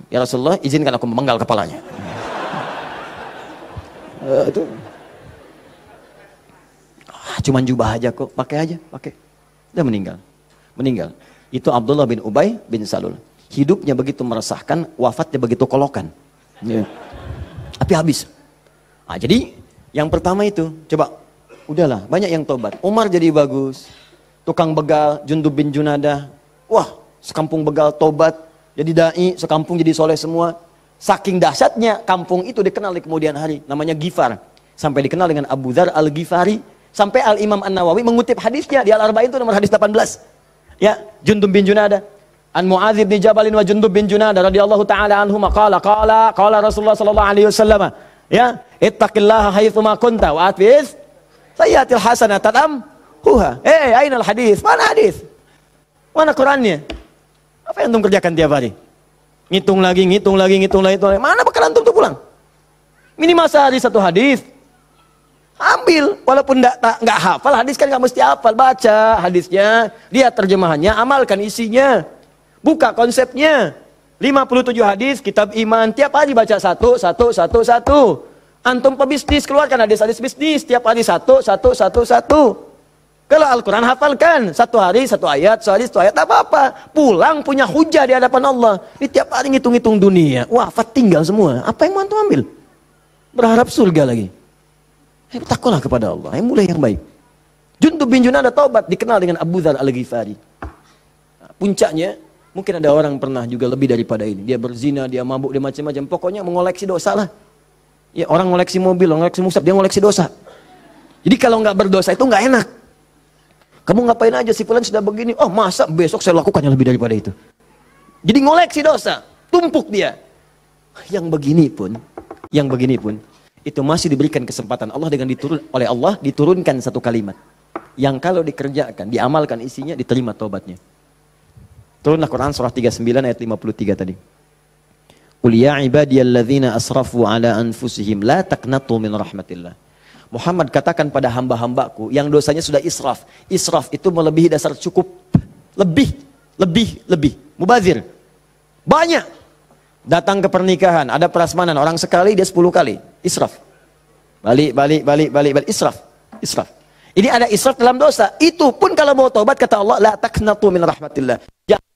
Speaker 1: Ya Rasulullah, izinkan aku memenggal kepalanya. Itu cuman jubah aja kok, pakai aja, pakai. Dia meninggal. Itu Abdullah bin Ubay bin Salul. Hidupnya begitu meresahkan, wafatnya begitu kolokan. Ya. Tapi habis. Nah, jadi yang pertama itu, coba, udahlah, banyak yang tobat. Umar jadi bagus. Tukang begal, Jundub bin Junadah. Wah, sekampung begal tobat. Jadi dai, sekampung jadi soleh semua. Saking dahsyatnya, kampung itu dikenal di kemudian hari. Namanya Ghifar. Sampai dikenal dengan Abu Dzar al-Ghifari. Sampai Al-Imam An-Nawawi mengutip hadisnya di Al-Arba'in itu nomor hadis 18. Ya, Jundub bin Junadah. An Mu'adz bin Jabal wa Jundub bin Junadah radhiyallahu taala anhuma qala Rasulullah sallallahu alaihi wasallam, ya, ittaqillaha haitsu ma kunta wa atbiz sayyi'atil hasanata tamhuha. Ainal hadis? Mana hadis? Mana Qur'annya? Apa yang antum kerjakan tiap hari? Ngitung lagi. Mana bekal antum tuh pulang? Minimal sehari satu hadis. Ambil, walaupun nggak hafal hadis kan nggak mesti hafal, baca hadisnya, lihat terjemahannya, amalkan isinya, buka konsepnya. 57 hadis kitab iman, tiap hari baca satu. Antum pebisnis, keluarkan hadis-hadis bisnis, tiap hari satu. Kalau Al-Quran hafalkan, satu hari satu ayat, tak apa-apa. Pulang punya hujah di hadapan Allah. Ini tiap hari ngitung-ngitung dunia, wafat tinggal semua. Apa yang mau antum ambil? Berharap surga lagi. Takutlah kepada Allah, mulai yang baik. Jundub bin Junadah taubat, dikenal dengan Abu Dzar al-Ghifari. Nah, puncaknya, mungkin ada orang pernah juga lebih daripada ini. Dia berzina, dia mabuk, dia macam-macam. Pokoknya mengoleksi dosa lah. Ya, orang ngoleksi mobil, ngoleksi musab, dia ngoleksi dosa. Jadi kalau nggak berdosa itu nggak enak. Kamu ngapain aja, si fulan sudah begini. Oh, masa besok saya lakukannya lebih daripada itu. Jadi ngoleksi dosa, tumpuk dia. Yang begini pun itu masih diberikan kesempatan Allah dengan oleh Allah diturunkan satu kalimat yang kalau dikerjakan, diamalkan isinya, diterima taubatnya. Turunlah Quran surah 39 ayat 53 tadi. Qul ya ibadiyalladzina asrafu ala anfusihim la taqnatu min rahmatillah. Muhammad katakan pada hamba-hambaku yang dosanya sudah israf. Israf itu melebihi dasar cukup. Lebih. Mubazir. Banyak. Datang ke pernikahan, ada prasmanan, orang sekali dia 10 kali. Israf. Balik. Israf. Ini ada israf dalam dosa. Itu pun kalau mau taubat kata Allah, la taqnatu min rahmatillah. Jangan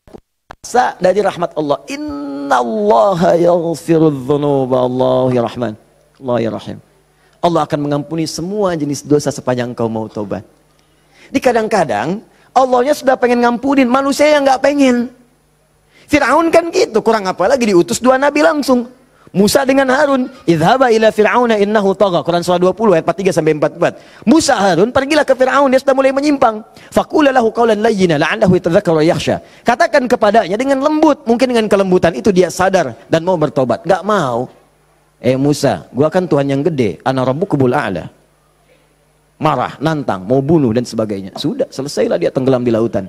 Speaker 1: puasa dari rahmat Allah. Innallaha yaghfirudz dzunuba, Allahu ya Rahman. Allah ya Rahim. Allah akan mengampuni semua jenis dosa sepanjang kau mau taubat. Di kadang-kadang Allahnya sudah pengen ngampunin, manusia yang nggak pengen. Fir'aun kan gitu, kurang apa lagi diutus 2 nabi langsung. Musa dengan Harun, idhaba ila fir'auna innahu tagha. Quran surah 20 ayat 43 sampai 44. Musa Harun pergilah ke Fir'aun, dia sudah mulai menyimpang. Faqula lahu qawlan layyina la'allahu yatadhakkaru yakhsha. Katakan kepadanya dengan lembut, mungkin dengan kelembutan itu dia sadar dan mau bertobat. Enggak mau. Musa, gua kan Tuhan yang gede, ana rabbukul a'la. Marah, nantang, mau bunuh dan sebagainya. Sudah, selesailah dia tenggelam di lautan.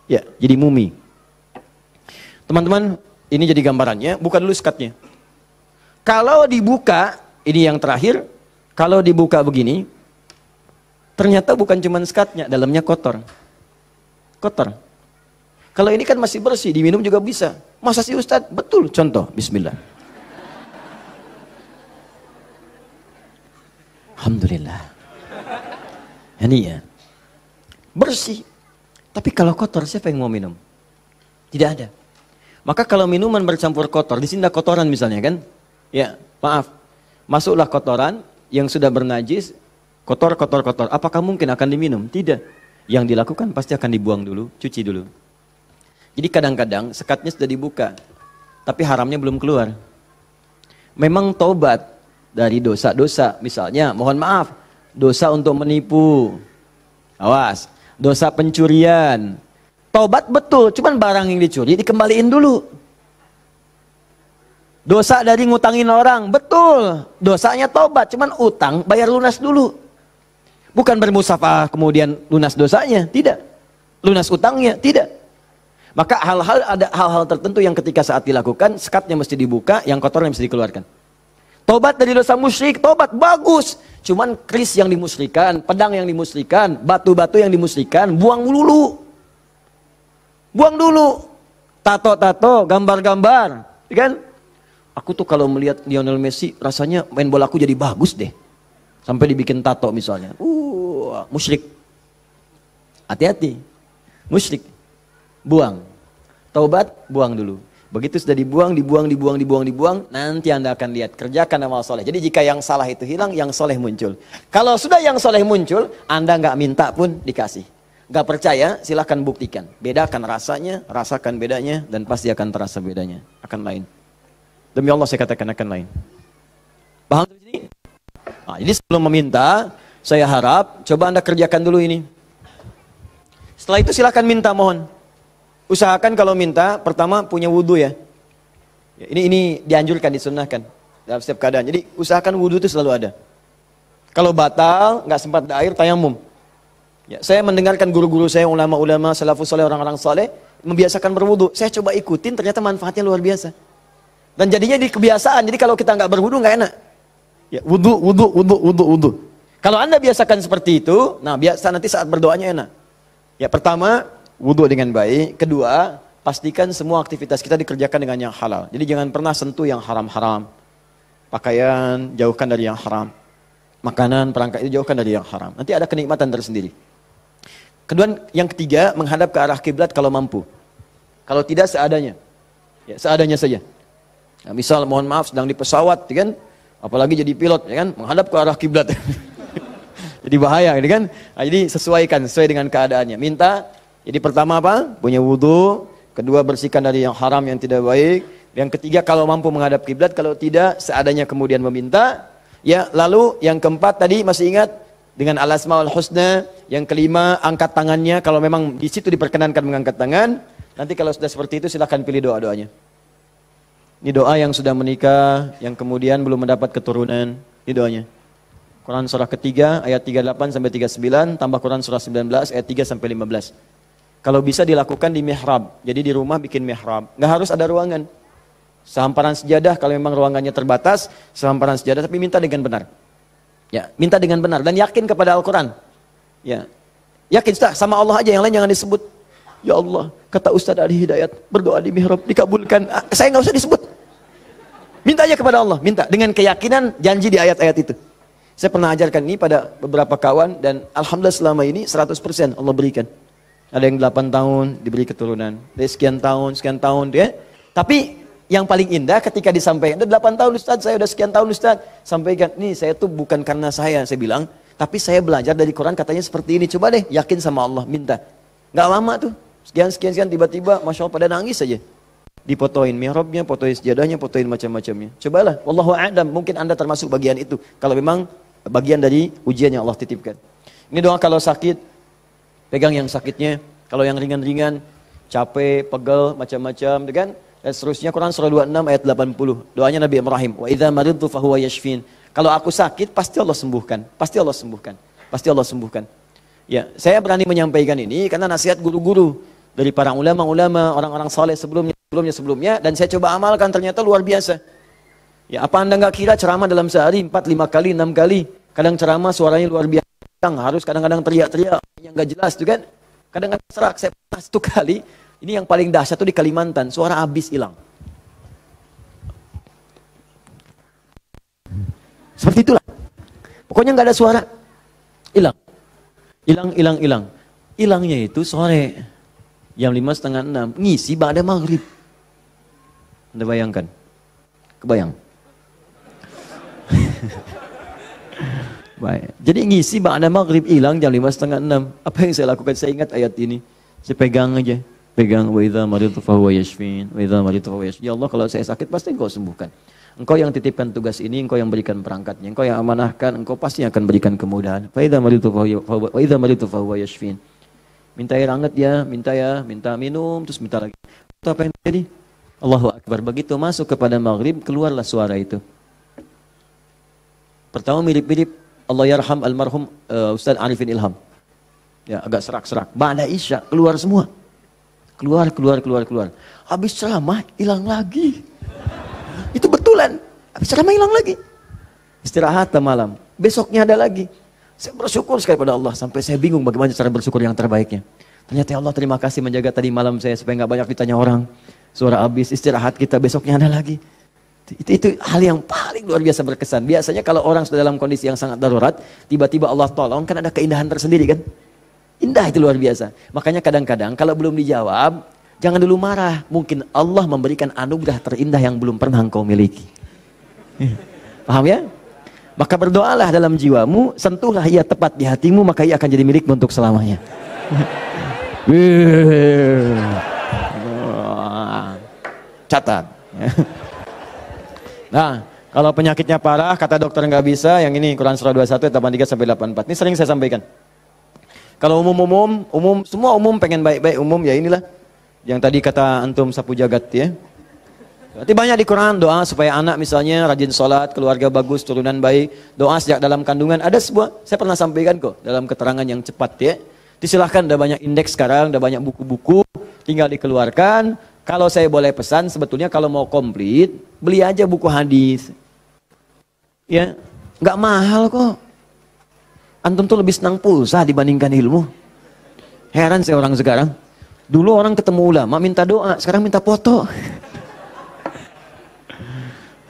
Speaker 1: Ya, jadi mumi. Teman-teman, ini jadi gambarannya, buka dulu sekatnya. Kalau dibuka, ini yang terakhir, kalau dibuka begini, ternyata bukan cuma sekatnya, dalamnya kotor. Kotor. Kalau ini kan masih bersih, diminum juga bisa. Masa sih Ustadz? Betul, contoh, bismillah. Alhamdulillah. Ini ya, bersih. Tapi kalau kotor, siapa yang mau minum? Tidak ada. Maka kalau minuman bercampur kotor, di sini ada kotoran misalnya kan? Ya, maaf. Masuklah kotoran yang sudah bernajis, kotor. Apakah mungkin akan diminum? Tidak. Yang dilakukan pasti akan dibuang dulu, cuci dulu. Jadi kadang-kadang sekatnya sudah dibuka, tapi haramnya belum keluar. Memang taubat dari dosa-dosa, misalnya, mohon maaf, dosa untuk menipu. Awas, dosa pencurian. Taubat betul, cuman barang yang dicuri dikembaliin dulu. Dosa dari ngutangin orang, betul. Dosanya taubat, cuman utang bayar lunas dulu. Bukan bermusafah kemudian lunas dosanya, tidak. Lunas utangnya, tidak. Maka ada hal-hal tertentu yang ketika saat dilakukan, sekatnya mesti dibuka, yang kotornya mesti dikeluarkan. Taubat dari dosa musyrik, taubat bagus. Cuman keris yang dimusyrikan, pedang yang dimusyrikan, batu-batu yang dimusyrikan, buang dulu. Buang dulu. tato-tato, gambar-gambar, kan? Aku tuh kalau melihat Lionel Messi, rasanya main bola aku jadi bagus deh. Sampai dibikin tato misalnya. Musyrik. Hati-hati. Musyrik. Buang. Taubat, buang dulu. Begitu sudah dibuang, nanti Anda akan lihat, kerjakan amal soleh. Jadi jika yang salah itu hilang, yang soleh muncul. Kalau sudah yang soleh muncul, Anda nggak minta pun dikasih. Nggak percaya, silahkan buktikan. Bedakan rasanya, rasakan bedanya, dan pasti akan terasa bedanya. Akan lain. Demi Allah saya katakan akan lain. Paham di sini? Nah, jadi sebelum meminta, saya harap, coba Anda kerjakan dulu ini. Setelah itu silahkan minta, mohon. Usahakan kalau minta, pertama punya wudhu ya. Ini dianjurkan, disunnahkan dalam setiap keadaan. Jadi usahakan wudhu itu selalu ada. Kalau batal, nggak sempat ada air, tayamum. Ya, saya mendengarkan guru-guru saya, ulama-ulama, salafus saleh, orang-orang saleh, membiasakan berwudhu. Saya coba ikutin, ternyata manfaatnya luar biasa. Dan jadinya di kebiasaan, jadi kalau kita nggak berwudhu nggak enak. Ya, wudhu. Kalau Anda biasakan seperti itu, nah biasa nanti saat berdoanya enak. Ya, pertama, wudhu dengan baik. Kedua, pastikan semua aktivitas kita dikerjakan dengan yang halal. Jadi jangan pernah sentuh yang haram-haram. Pakaian, jauhkan dari yang haram. Makanan, perangkat itu jauhkan dari yang haram. Nanti ada kenikmatan tersendiri. Kedua, yang ketiga, menghadap ke arah kiblat kalau mampu. Kalau tidak, seadanya. Ya, seadanya saja. Nah, misal, mohon maaf, sedang di pesawat, kan? Apalagi jadi pilot, ya kan? Menghadap ke arah kiblat. Jadi bahaya, kan? Nah, jadi sesuaikan, sesuai dengan keadaannya. Minta. Jadi pertama apa? Punya wudhu. Kedua, bersihkan dari yang haram yang tidak baik. Yang ketiga, kalau mampu menghadap kiblat. Kalau tidak, seadanya kemudian meminta. Ya, lalu yang keempat tadi masih ingat? Dengan al-asmaul husna. Yang kelima, angkat tangannya. Kalau memang di situ diperkenankan mengangkat tangan. Nanti kalau sudah seperti itu, silahkan pilih doa-doanya. Ini doa yang sudah menikah, yang kemudian belum mendapat keturunan. Ini doanya. Quran surah ketiga, ayat 38 sampai 39. Tambah Quran surah 19, ayat 3 sampai 15. Kalau bisa dilakukan di mihrab. Jadi di rumah bikin mihrab. Nggak harus ada ruangan. Sehamparan sejadah, kalau memang ruangannya terbatas, sehamparan sejadah, tapi minta dengan benar. Ya, minta dengan benar. Dan yakin kepada Al-Quran. Ya, yakin sama Allah aja, yang lain jangan disebut. Ya Allah, kata Ustaz Ali Hidayat, berdoa di mihrab, dikabulkan. Saya nggak usah disebut. Minta aja kepada Allah. Minta dengan keyakinan janji di ayat-ayat itu. Saya pernah ajarkan ini pada beberapa kawan, dan Alhamdulillah selama ini 100% Allah berikan. Ada yang 8 tahun diberi keturunan. Dari sekian tahun ya. Tapi yang paling indah ketika disampaikan, ada 8 tahun Ustaz, saya udah sekian tahun Ustaz. Sampaikan, nih saya tuh bukan karena saya bilang, tapi saya belajar dari Quran katanya seperti ini. Coba deh, yakin sama Allah, minta. Nggak lama tuh, sekian, tiba-tiba, Masya Allah pada nangis saja. Dipotoin mihrabnya, potoin sejadahnya, potoin macam-macamnya. Cobalah, wallahu a'lam, mungkin Anda termasuk bagian itu. Kalau memang bagian dari ujian yang Allah titipkan. Ini doa kalau sakit, pegang yang sakitnya. Kalau yang ringan-ringan, capek, pegel, macam-macam, kan? Dan seterusnya. Quran surah 26 ayat 80. Doanya Nabi Ibrahim. Wa idza maridtu fahuwa yashfin. Kalau aku sakit, pasti Allah sembuhkan. Pasti Allah sembuhkan. Pasti Allah sembuhkan. Ya, saya berani menyampaikan ini karena nasihat guru-guru dari para ulama-ulama, orang-orang saleh sebelumnya, dan saya coba amalkan, ternyata luar biasa. Ya, apa Anda nggak kira ceramah dalam sehari 4, 5 kali, 6 kali, kadang ceramah suaranya luar biasa, harus kadang-kadang teriak-teriak yang nggak jelas tuh kan, kadang-kadang serak. Saya pernah 1 kali, ini yang paling dahsyat tuh di Kalimantan, suara habis hilang. Seperti itulah, pokoknya nggak ada suara, hilang. Hilangnya itu sore, jam 5:30, 6, ngisi ba'da maghrib. Anda bayangkan? Kebayang? Baik. Jadi ngisi ba'da maghrib hilang jam 5:30, 6. Apa yang saya lakukan? Saya ingat ayat ini. Saya pegang aja. Pegang, wa idza maridtu fahuwa yashfin. Wa idza maridtu fahuwa yashfin. Ya Allah, kalau saya sakit pasti Engkau sembuhkan. Engkau yang titipkan tugas ini, Engkau yang berikan perangkatnya, Engkau yang amanahkan, Engkau pasti akan berikan kemudahan. Fa idza maridtu fahuwa yashfin. Minta air hangat ya, minta minum, terus minta lagi. Itu apa yang terjadi? Allahu Akbar. Begitu masuk kepada maghrib, keluarlah suara itu. Pertama mirip-mirip Allah yarham almarhum Ustaz Arifin Ilham. Ya, agak serak-serak. Ba'da Isya, keluar semua. Keluar. Habis ceramah, hilang lagi. Itu betulan. Habis ceramah hilang lagi. Istirahat malam. Besoknya ada lagi. Saya bersyukur sekali pada Allah. Sampai saya bingung bagaimana cara bersyukur yang terbaiknya. Ternyata ya Allah terima kasih menjaga tadi malam saya supaya nggak banyak ditanya orang. Suara habis istirahat kita besoknya ada lagi. Itu hal yang paling luar biasa berkesan. Biasanya kalau orang sudah dalam kondisi yang sangat darurat, tiba-tiba Allah tolong, kan ada keindahan tersendiri kan. Indah itu luar biasa. Makanya kadang-kadang kalau belum dijawab, jangan dulu marah. Mungkin Allah memberikan anugerah terindah yang belum pernah engkau miliki. Paham ya? Maka berdoalah dalam jiwamu, sentuhlah ia tepat di hatimu, maka ia akan jadi milikmu untuk selamanya. Catat. Nah, kalau penyakitnya parah, kata dokter nggak bisa, yang ini Quran surah 21 ayat 83 sampai 84. Ini sering saya sampaikan. Kalau umum, semua umum pengen baik-baik umum, ya inilah yang tadi kata antum sapu jagat ya. Berarti banyak di Quran doa supaya anak misalnya rajin sholat, keluarga bagus, turunan baik, doa sejak dalam kandungan. Ada sebuah, saya pernah sampaikan kok dalam keterangan yang cepat ya. Disilahkan, ada banyak indeks sekarang, ada banyak buku-buku, tinggal dikeluarkan. Kalau saya boleh pesan, sebetulnya kalau mau komplit, beli aja buku hadis. Ya, nggak mahal kok. Antum tuh lebih senang pulsa dibandingkan ilmu. Heran saya orang sekarang. Dulu orang ketemu ulama minta doa, sekarang minta foto.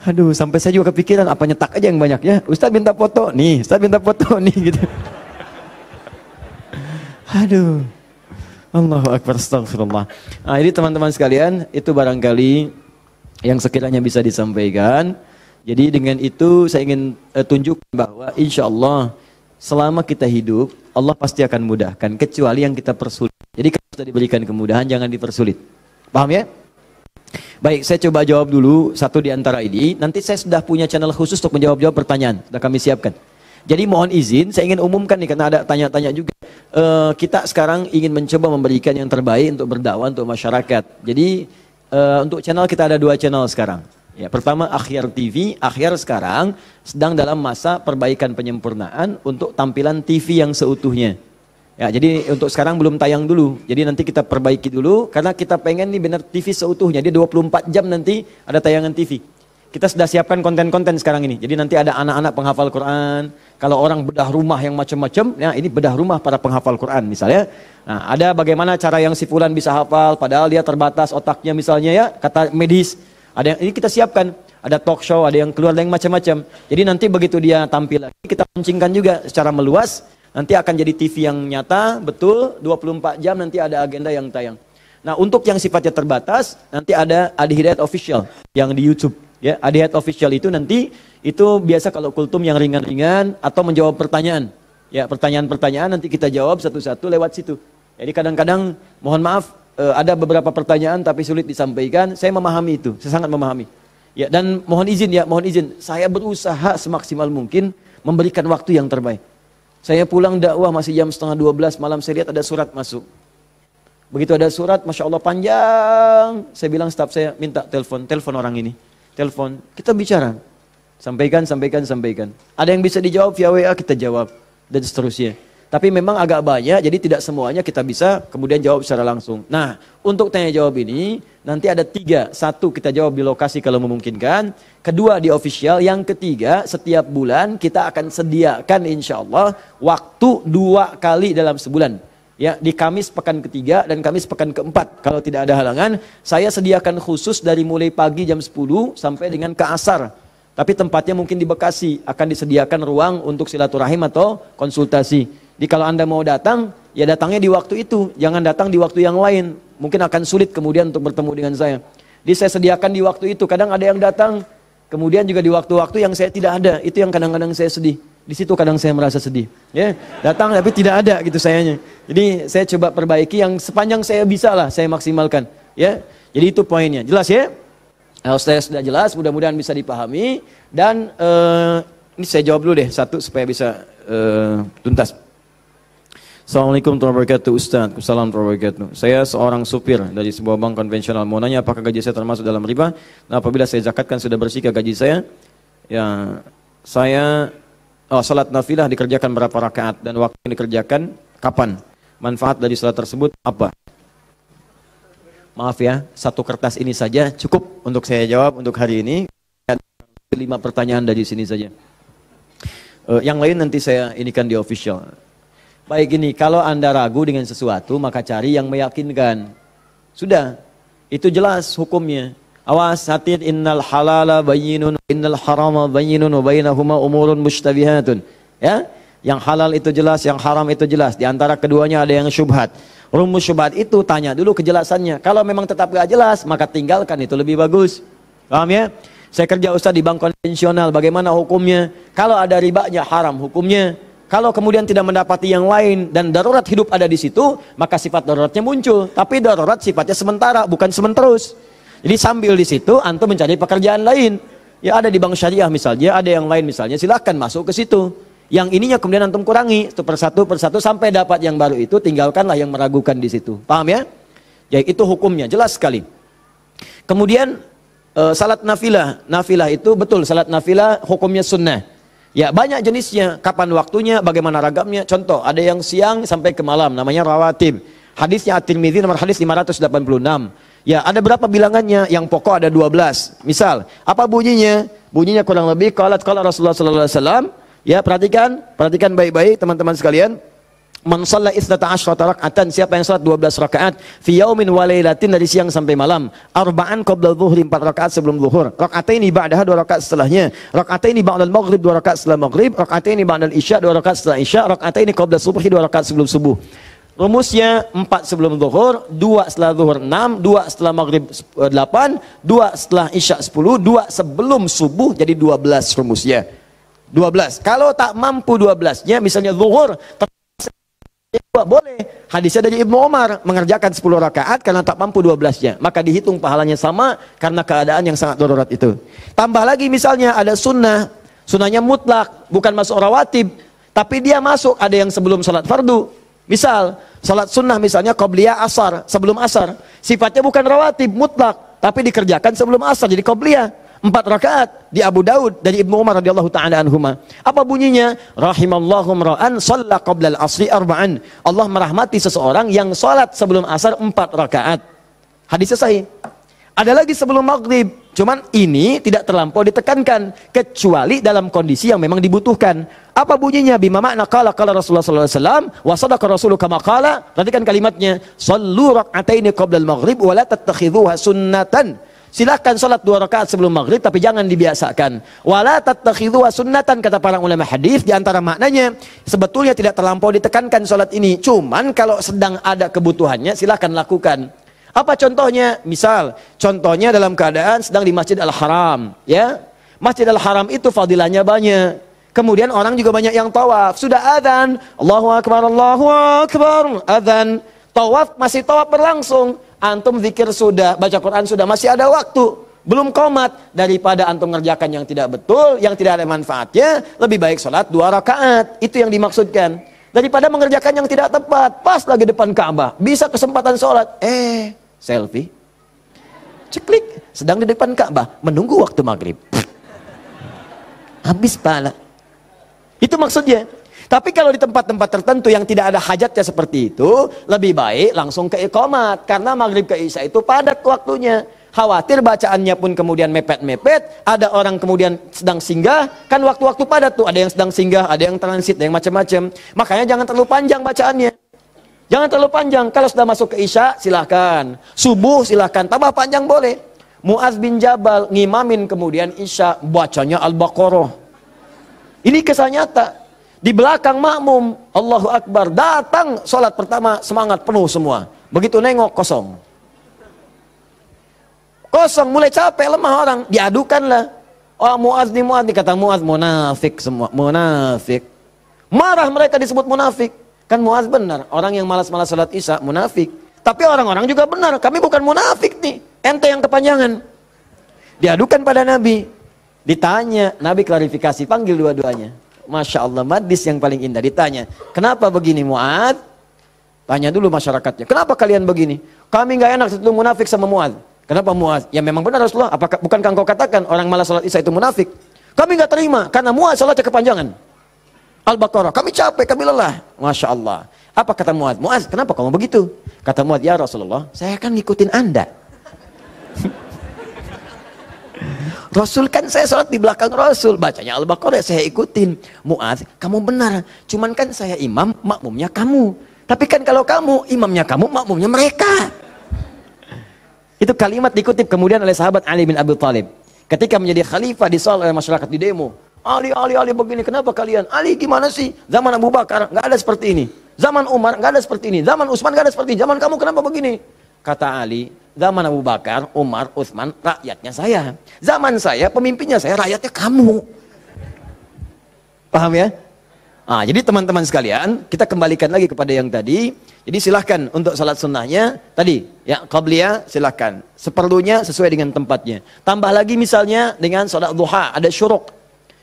Speaker 1: Aduh, sampai saya juga kepikiran apa nyetak aja yang banyak ya. Ustaz minta foto, nih, Ustaz minta foto nih gitu. Aduh. Allahu Akbar, astagfirullah. Nah, ini teman-teman sekalian, itu barangkali yang sekiranya bisa disampaikan. Jadi dengan itu saya ingin tunjukkan bahwa insya Allah selama kita hidup, Allah pasti akan mudahkan, kecuali yang kita persulit. Jadi kalau sudah diberikan kemudahan, jangan dipersulit. Paham ya? Baik, saya coba jawab dulu satu di antara ini. Nanti saya sudah punya channel khusus untuk menjawab-jawab pertanyaan. Sudah kami siapkan. Jadi mohon izin, saya ingin umumkan nih, karena ada tanya-tanya juga. Kita sekarang ingin mencoba memberikan yang terbaik untuk berdakwah untuk masyarakat. Jadi untuk channel kita ada 2 channel sekarang. Ya, pertama Akhyar TV. Akhyar sekarang sedang dalam masa perbaikan penyempurnaan untuk tampilan TV yang seutuhnya. Ya, jadi untuk sekarang belum tayang dulu. Jadi nanti kita perbaiki dulu karena kita pengen nih benar TV seutuhnya. Dia 24 jam nanti ada tayangan TV. Kita sudah siapkan konten-konten sekarang ini. Jadi nanti ada anak-anak penghafal Quran. Kalau orang bedah rumah yang macam-macam, ya ini bedah rumah para penghafal Quran misalnya. Nah, ada bagaimana cara yang si fulan bisa hafal padahal dia terbatas otaknya misalnya ya, kata medis. Ada yang ini kita siapkan. Ada talk show, ada yang keluar yang macam-macam. Jadi nanti begitu dia tampil lagi, kita launchingkan juga secara meluas. Nanti akan jadi TV yang nyata, betul, 24 jam nanti ada agenda yang tayang. Nah, untuk yang sifatnya terbatas, nanti ada Adi Hidayat Official yang di YouTube. Ya, Adi Hidayat Official itu nanti, itu biasa kalau kultum yang ringan-ringan atau menjawab pertanyaan. Ya, pertanyaan-pertanyaan nanti kita jawab satu-satu lewat situ. Jadi kadang-kadang, mohon maaf, ada beberapa pertanyaan tapi sulit disampaikan. Saya memahami itu, saya sangat memahami. Ya, dan mohon izin, saya berusaha semaksimal mungkin memberikan waktu yang terbaik. Saya pulang dakwah masih jam 11:30 malam, saya lihat ada surat masuk. Begitu ada surat, Masya Allah panjang. Saya bilang staf saya, minta telepon orang ini. Telepon, kita bicara. Sampaikan. Ada yang bisa dijawab via WA, kita jawab. Dan seterusnya. Tapi memang agak banyak, jadi tidak semuanya kita bisa kemudian jawab secara langsung. Nah, untuk tanya jawab ini, nanti ada 3. 1, kita jawab di lokasi kalau memungkinkan. 2, di official. Yang 3, setiap bulan kita akan sediakan insya Allah waktu 2 kali dalam sebulan. Ya, di Kamis pekan ketiga dan Kamis pekan keempat. Kalau tidak ada halangan, saya sediakan khusus dari mulai pagi jam 10 sampai dengan ke asar. Tapi tempatnya mungkin di Bekasi, akan disediakan ruang untuk silaturahim atau konsultasi. Jadi kalau Anda mau datang, ya datangnya di waktu itu. Jangan datang di waktu yang lain. Mungkin akan sulit kemudian untuk bertemu dengan saya. Jadi saya sediakan di waktu itu. Kadang ada yang datang, kemudian juga di waktu-waktu yang saya tidak ada. Itu yang kadang-kadang saya sedih. Di situ kadang saya merasa sedih. Ya, datang tapi tidak ada gitu sayanya. Jadi saya coba perbaiki yang sepanjang saya bisa lah, saya maksimalkan. Ya, jadi itu poinnya. Jelas ya? Kalau saya sudah jelas, mudah-mudahan bisa dipahami. Dan ini saya jawab dulu deh satu supaya bisa tuntas. Assalamualaikum warahmatullahi wabarakatuh, Ustaz. Assalamualaikum warahmatullahi wabarakatuh. Saya seorang supir dari sebuah bank konvensional. Mau nanya apakah gaji saya termasuk dalam riba? Nah, apabila saya zakatkan sudah bersihkah gaji saya? Ya, saya salat nafilah dikerjakan berapa rakaat dan waktu yang dikerjakan kapan? Manfaat dari salat tersebut apa? Maaf ya, 1 kertas ini saja cukup untuk saya jawab untuk hari ini. 5 pertanyaan dari sini saja. Yang lain nanti saya inikan di official. Baik ini, kalau Anda ragu dengan sesuatu, maka cari yang meyakinkan. Sudah, itu jelas hukumnya. Awas, hati, innal halala bayyinun, innal harama bayyinun, wa bainahuma umurun mushtabihatun. Ya, yang halal itu jelas, yang haram itu jelas. Di antara keduanya ada yang syubhat. Rumus syubhat itu tanya dulu kejelasannya. Kalau memang tetap gak jelas, maka tinggalkan, itu lebih bagus. Paham ya? Saya kerja ustaz di bank konvensional, bagaimana hukumnya? Kalau ada ribanya haram hukumnya. Kalau kemudian tidak mendapati yang lain dan darurat hidup ada di situ, maka sifat daruratnya muncul. Tapi darurat sifatnya sementara, bukan sementerus. Jadi sambil di situ antum mencari pekerjaan lain. Ya ada di bank syariah misalnya, ada yang lain misalnya, silahkan masuk ke situ. Yang ininya kemudian antum kurangi itu persatu sampai dapat yang baru itu, tinggalkanlah yang meragukan di situ. Paham ya? Ya itu hukumnya jelas sekali. Kemudian salat nafilah. Nafilah itu betul, salat nafilah hukumnya sunnah. Ya banyak jenisnya, kapan waktunya, bagaimana ragamnya. Contoh, ada yang siang sampai ke malam, namanya rawatib. Hadisnya At-Tirmidzi nomor hadis 586. Ya ada berapa bilangannya, yang pokok ada 12. Misal, apa bunyinya? Bunyinya kurang lebih, qala Rasulullah SAW. Ya perhatikan baik-baik teman-teman sekalian. Man shalla 12 raka'atan, siapa yang salat 12 rakaat fi yaumin wa lailatin, dari siang sampai malam. Arba'an qabla dzuhri, 4 rakaat sebelum zuhur. Raka'ataini ba'daha, 2 rakaat setelahnya. Raka'ataini ba'dal maghrib, 2 rakaat setelah maghrib. Raka'ataini ba'dal isya, 2 rakaat setelah isya. Raka'ataini qabla subhi, 2 rakaat sebelum subuh. Rumusnya 4 sebelum zuhur, 2 setelah zuhur 6, 2 setelah maghrib 8, 2 setelah isya 10, 2 sebelum subuh, jadi 12 rumusnya. 12. Kalau tak mampu 12-nya, misalnya zuhur boleh. Hadisnya dari Ibnu Umar, mengerjakan 10 rakaat karena tak mampu 12-nya, maka dihitung pahalanya sama karena keadaan yang sangat darurat itu. Tambah lagi misalnya ada sunnah, sunnahnya mutlak, bukan masuk rawatib, tapi dia masuk ada yang sebelum salat fardu. Misal salat sunnah misalnya qabliyah asar, sebelum asar, sifatnya bukan rawatib mutlak, tapi dikerjakan sebelum asar, jadi qabliyah. 4 rakaat di Abu Daud dari Ibnu Umar radhiyallahu taala anhuma. Apa bunyinya? Rahimallahu ra'an shalla qabla al-'asri arba'an. Allah merahmati seseorang yang salat sebelum asar 4 rakaat. Hadisnya sahih. Ada lagi sebelum maghrib. Cuman ini tidak terlampau ditekankan kecuali dalam kondisi yang memang dibutuhkan. Apa bunyinya? Bima makna qala Rasulullah sallallahu alaihi wasallam wa sadaqa rasuluhu kama qala. Perhatikan kalimatnya. Shallu rak'ataini qabla al-maghrib wa la tattakhidhuha sunnatan. Silakan salat 2 rakaat sebelum maghrib, tapi jangan dibiasakan. Wala tattakhidhuha sunnatan, kata para ulama hadis. Di antara maknanya sebetulnya tidak terlampau ditekankan salat ini. Cuman kalau sedang ada kebutuhannya, silakan lakukan. Apa contohnya? Misal, contohnya dalam keadaan sedang di Masjid Al-Haram, ya. Masjid Al-Haram itu fadilahnya banyak. Kemudian orang juga banyak yang tawaf. Sudah adzan, Allahu Akbar, adzan. Tawaf masih tawaf berlangsung. Antum zikir sudah, baca Quran sudah, masih ada waktu, belum qomat. Daripada antum ngerjakan yang tidak betul, yang tidak ada manfaatnya, lebih baik sholat 2 rakaat. Itu yang dimaksudkan. Daripada mengerjakan yang tidak tepat, pas lagi depan Ka'bah, bisa kesempatan sholat, selfie, ceklik, sedang di depan Ka'bah, menunggu waktu maghrib, habis pahala. Itu maksudnya. Tapi kalau di tempat-tempat tertentu yang tidak ada hajatnya seperti itu, lebih baik langsung ke iqamat, karena maghrib ke isya itu padat waktunya. Khawatir bacaannya pun kemudian mepet-mepet, ada orang kemudian sedang singgah, kan waktu-waktu padat tuh, ada yang sedang singgah, ada yang transit, ada yang macam-macam. Makanya jangan terlalu panjang bacaannya. Jangan terlalu panjang. Kalau sudah masuk ke isya, silahkan. Subuh silahkan, tambah panjang boleh. Mu'adz bin Jabal ngimamin kemudian isya, bacanya Al-Baqarah. Ini kisah nyata. Di belakang makmum, Allahu Akbar, datang sholat pertama semangat penuh semua. Begitu nengok kosong. Kosong, mulai capek, lemah orang, diadukanlah. Oh Mu'adz nih, kata Mu'adz, munafik semua, munafik. Marah mereka disebut munafik. Kan Mu'adz benar, orang yang malas-malas sholat isya munafik. Tapi orang-orang juga benar, kami bukan munafik nih, ente yang kepanjangan. Diadukan pada Nabi. Ditanya, Nabi klarifikasi, panggil dua-duanya. Masya Allah, hadis yang paling indah. Ditanya, kenapa begini Mu'adz? Tanya dulu masyarakatnya, kenapa kalian begini? Kami nggak enak itu munafik sama Mu'adz. Kenapa Mu'adz? Ya memang benar Rasulullah, apakah bukankah engkau katakan orang malas salat isya itu munafik? Kami nggak terima, karena Mu'adz salatnya kepanjangan. Al-Baqarah, kami capek, kami lelah. Masya Allah. Apa kata Mu'adz? Mu'adz, kenapa kamu begitu? Kata Mu'adz, ya Rasulullah, saya kan ngikutin Anda. Rasul kan saya sholat di belakang Rasul, bacanya Al-Baqarah saya ikutin. Mu'adz, kamu benar, cuman kan saya imam, makmumnya kamu. Tapi kan kalau kamu, imamnya kamu, makmumnya mereka. Itu kalimat dikutip kemudian oleh sahabat Ali bin Abi Thalib. Ketika menjadi khalifah disoal oleh masyarakat di demo. Ali begini, kenapa kalian? Ali gimana sih? Zaman Abu Bakar nggak ada seperti ini. Zaman Umar nggak ada seperti ini. Zaman Utsman nggak ada seperti ini. Zaman kamu kenapa begini? Kata Ali, zaman Abu Bakar, Umar, Utsman, rakyatnya saya. Zaman saya, pemimpinnya saya, rakyatnya kamu. Paham ya? Ah, jadi teman-teman sekalian, kita kembalikan lagi kepada yang tadi. Jadi silahkan untuk salat sunnahnya tadi, ya qabliyah silahkan. Seperlunya sesuai dengan tempatnya. Tambah lagi misalnya dengan salat duha, ada syuruk.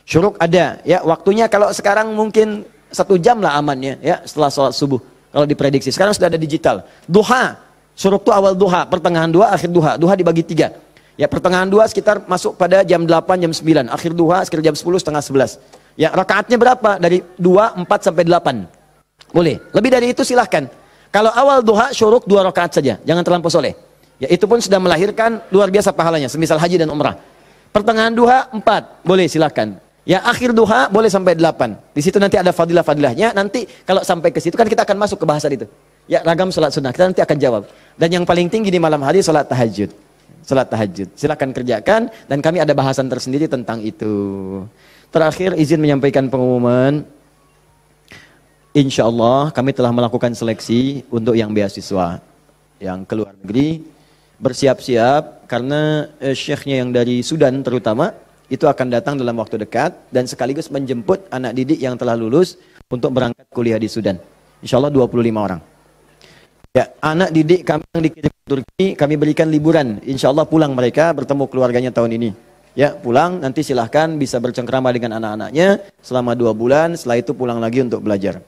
Speaker 1: Syuruk ada, ya waktunya kalau sekarang mungkin 1 jam lah amannya, ya setelah salat subuh. Kalau diprediksi, sekarang sudah ada digital. Duha, syuruk itu awal duha, pertengahan duha, akhir duha. Duha dibagi 3. Ya pertengahan duha sekitar masuk pada jam 8, jam 9. Akhir duha sekitar jam 10, setengah 11. Ya rakaatnya berapa? Dari 2, 4 sampai 8. Boleh. Lebih dari itu silahkan. Kalau awal duha syuruk 2 rakaat saja, jangan terlampau soleh. Ya itu pun sudah melahirkan luar biasa pahalanya, semisal haji dan umrah. Pertengahan duha 4, boleh silahkan. Ya akhir duha boleh sampai 8. Di situ nanti ada fadilah-fadilahnya. Nanti kalau sampai ke situ kan kita akan masuk ke bahasan itu. Ya ragam salat sunnah, kita nanti akan jawab. Dan yang paling tinggi di malam hari salat tahajud. Salat tahajud. Silahkan kerjakan dan kami ada bahasan tersendiri tentang itu. Terakhir izin menyampaikan pengumuman. Insya Allah kami telah melakukan seleksi untuk yang beasiswa yang ke luar negeri. Bersiap-siap karena syekhnya yang dari Sudan terutama itu akan datang dalam waktu dekat dan sekaligus menjemput anak didik yang telah lulus untuk berangkat kuliah di Sudan. Insya Allah 25 orang. Ya, anak didik kami yang dikirim ke Turki kami berikan liburan. Insya Allah pulang mereka bertemu keluarganya tahun ini. Ya pulang nanti silahkan bisa bercengkrama dengan anak-anaknya selama 2 bulan. Setelah itu pulang lagi untuk belajar.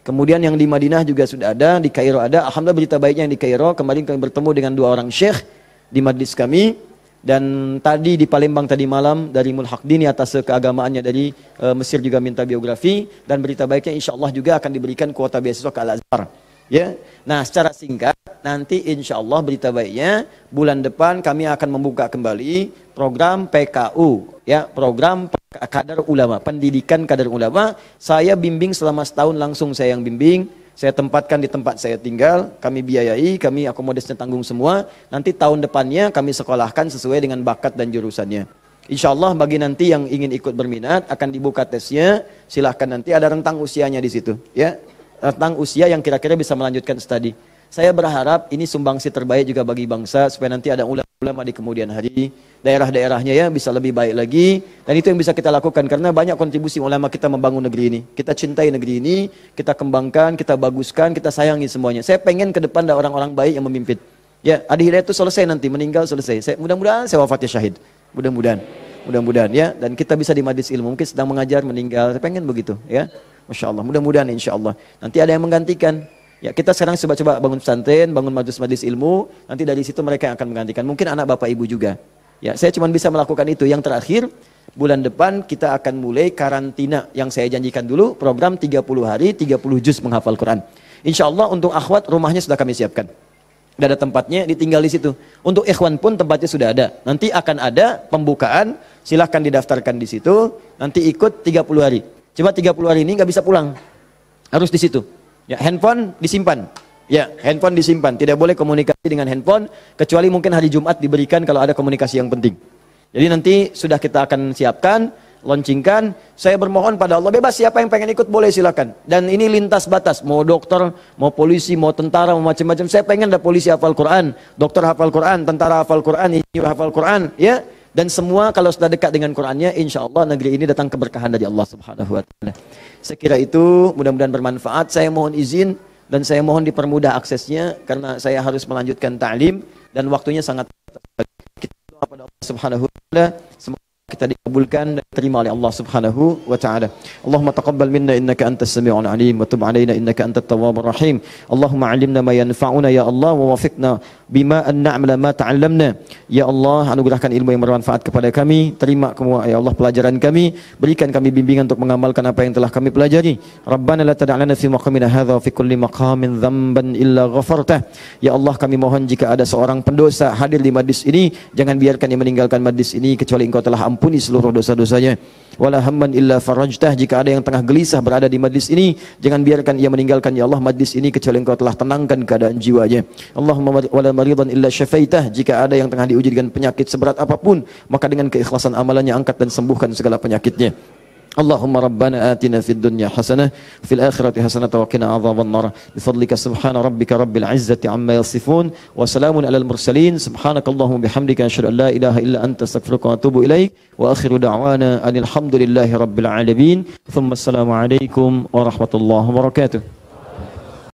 Speaker 1: Kemudian yang di Madinah juga sudah ada, di Kairo ada. Alhamdulillah berita baiknya yang di Kairo. Kemarin kami bertemu dengan 2 orang syekh di majlis kami. Dan tadi di Palembang tadi malam dari Mulhaq Dini atas keagamaannya dari Mesir juga minta biografi. Dan berita baiknya insya Allah juga akan diberikan kuota beasiswa ke Al-Azhar. Ya, nah secara singkat nanti insya Allah berita baiknya bulan depan kami akan membuka kembali program PKU, ya program kader ulama, pendidikan kader ulama. Saya bimbing selama setahun langsung saya yang bimbing, saya tempatkan di tempat saya tinggal, kami biayai, kami akomodasinya tanggung semua. Nanti tahun depannya kami sekolahkan sesuai dengan bakat dan jurusannya. Insya Allah bagi nanti yang ingin ikut berminat akan dibuka tesnya, silahkan nanti ada rentang usianya di situ, ya. Tentang usia yang kira-kira bisa melanjutkan studi. Saya berharap ini sumbangsi terbaik juga bagi bangsa supaya nanti ada ulama di kemudian hari, daerah-daerahnya ya bisa lebih baik lagi. Dan itu yang bisa kita lakukan karena banyak kontribusi ulama kita membangun negeri ini. Kita cintai negeri ini, kita kembangkan, kita baguskan, kita sayangi semuanya. Saya pengen ke depan ada orang-orang baik yang memimpin. Ya, Adi Hidayat itu selesai nanti, meninggal selesai. Mudah-mudahan saya wafatnya syahid. Mudah-mudahan ya. Dan kita bisa di majlis ilmu, mungkin sedang mengajar, meninggal. Saya pengen begitu ya. Masya Allah, mudah-mudahan insya Allah. Nanti ada yang menggantikan. Ya, kita sekarang coba-coba bangun pesantren, bangun majlis-majlis ilmu. Nanti dari situ mereka yang akan menggantikan. Mungkin anak bapak ibu juga. Ya, saya cuma bisa melakukan itu. Yang terakhir, bulan depan kita akan mulai karantina. Yang saya janjikan dulu, program 30 hari, 30 juz menghafal Quran. Insya Allah untuk akhwat rumahnya sudah kami siapkan. Sudah ada tempatnya, ditinggal di situ. Untuk ikhwan pun tempatnya sudah ada. Nanti akan ada pembukaan, silahkan didaftarkan di situ. Nanti ikut 30 hari. Coba 30 hari ini nggak bisa pulang, harus di situ. Ya, handphone disimpan. Ya, handphone disimpan. Tidak boleh komunikasi dengan handphone kecuali mungkin hari Jumat diberikan kalau ada komunikasi yang penting. Jadi nanti sudah kita akan siapkan, launchingkan. Saya bermohon pada Allah bebas siapa yang pengen ikut boleh silakan. Dan ini lintas batas, mau dokter, mau polisi, mau tentara, mau macam-macam. Saya pengen ada polisi hafal Quran, dokter hafal Quran, tentara hafal Quran, insinyur hafal Quran, ya. Dan semua kalau sudah dekat dengan Qurannya, insya Allah negeri ini datang keberkahan dari Allah Subhanahu Wa Taala. Sekira itu mudah-mudahan bermanfaat. Saya mohon izin dan saya mohon dipermudah aksesnya karena saya harus melanjutkan ta'lim dan waktunya sangat. Kita berdoa pada Allah Subhanahu Wa Taala. Semoga kita dikabulkan dan diterima oleh Allah Subhanahu wa taala. Allahumma taqabbal minna innaka antas samiul alim wa tub alaina innaka antat tawwabur rahim. Allahumma 'allimna ma yanfa'una ya Allah wa wafiqna bima an na'mala ma ta'allamna. Ya Allah, anugerahkan ilmu yang bermanfaat kepada kami. Terima ya Allah pelajaran kami. Berikan kami bimbingan untuk mengamalkan apa yang telah kami pelajari. Rabbana la tad'a lana fi maqamina hadza wa fi kulli maqamin dhanban illa ghafartah. Ya Allah, kami mohon jika ada seorang pendosa hadir di majlis ini, jangan biarkan dia meninggalkan majlis ini kecuali Engkau telah ampuni seluruh dosa-dosanya. Wala hamman illa farajtah, jika ada yang tengah gelisah berada di majlis ini, jangan biarkan ia meninggalkan ya Allah majlis ini kecuali Engkau telah tenangkan keadaan jiwanya. Allahumma wala maridan illa syafaitah, jika ada yang tengah diuji dengan penyakit seberat apapun, maka dengan keikhlasan amalannya angkat dan sembuhkan segala penyakitnya. Allahumma rabbana atina fid dunya hasanah fil akhirati hasanah wa qina adzaban nar bifadlika subhana rabbika rabbil izzati amma yasifun wa salamun alal mursalin subhanakallahumma bihamdika asyhadu an la ilaha illa anta astaghfiruka wa atubu ilaik wa akhiru da'wana alhamdulillahi rabbil alamin thumma assalamu alaikum warahmatullahi wabarakatuh.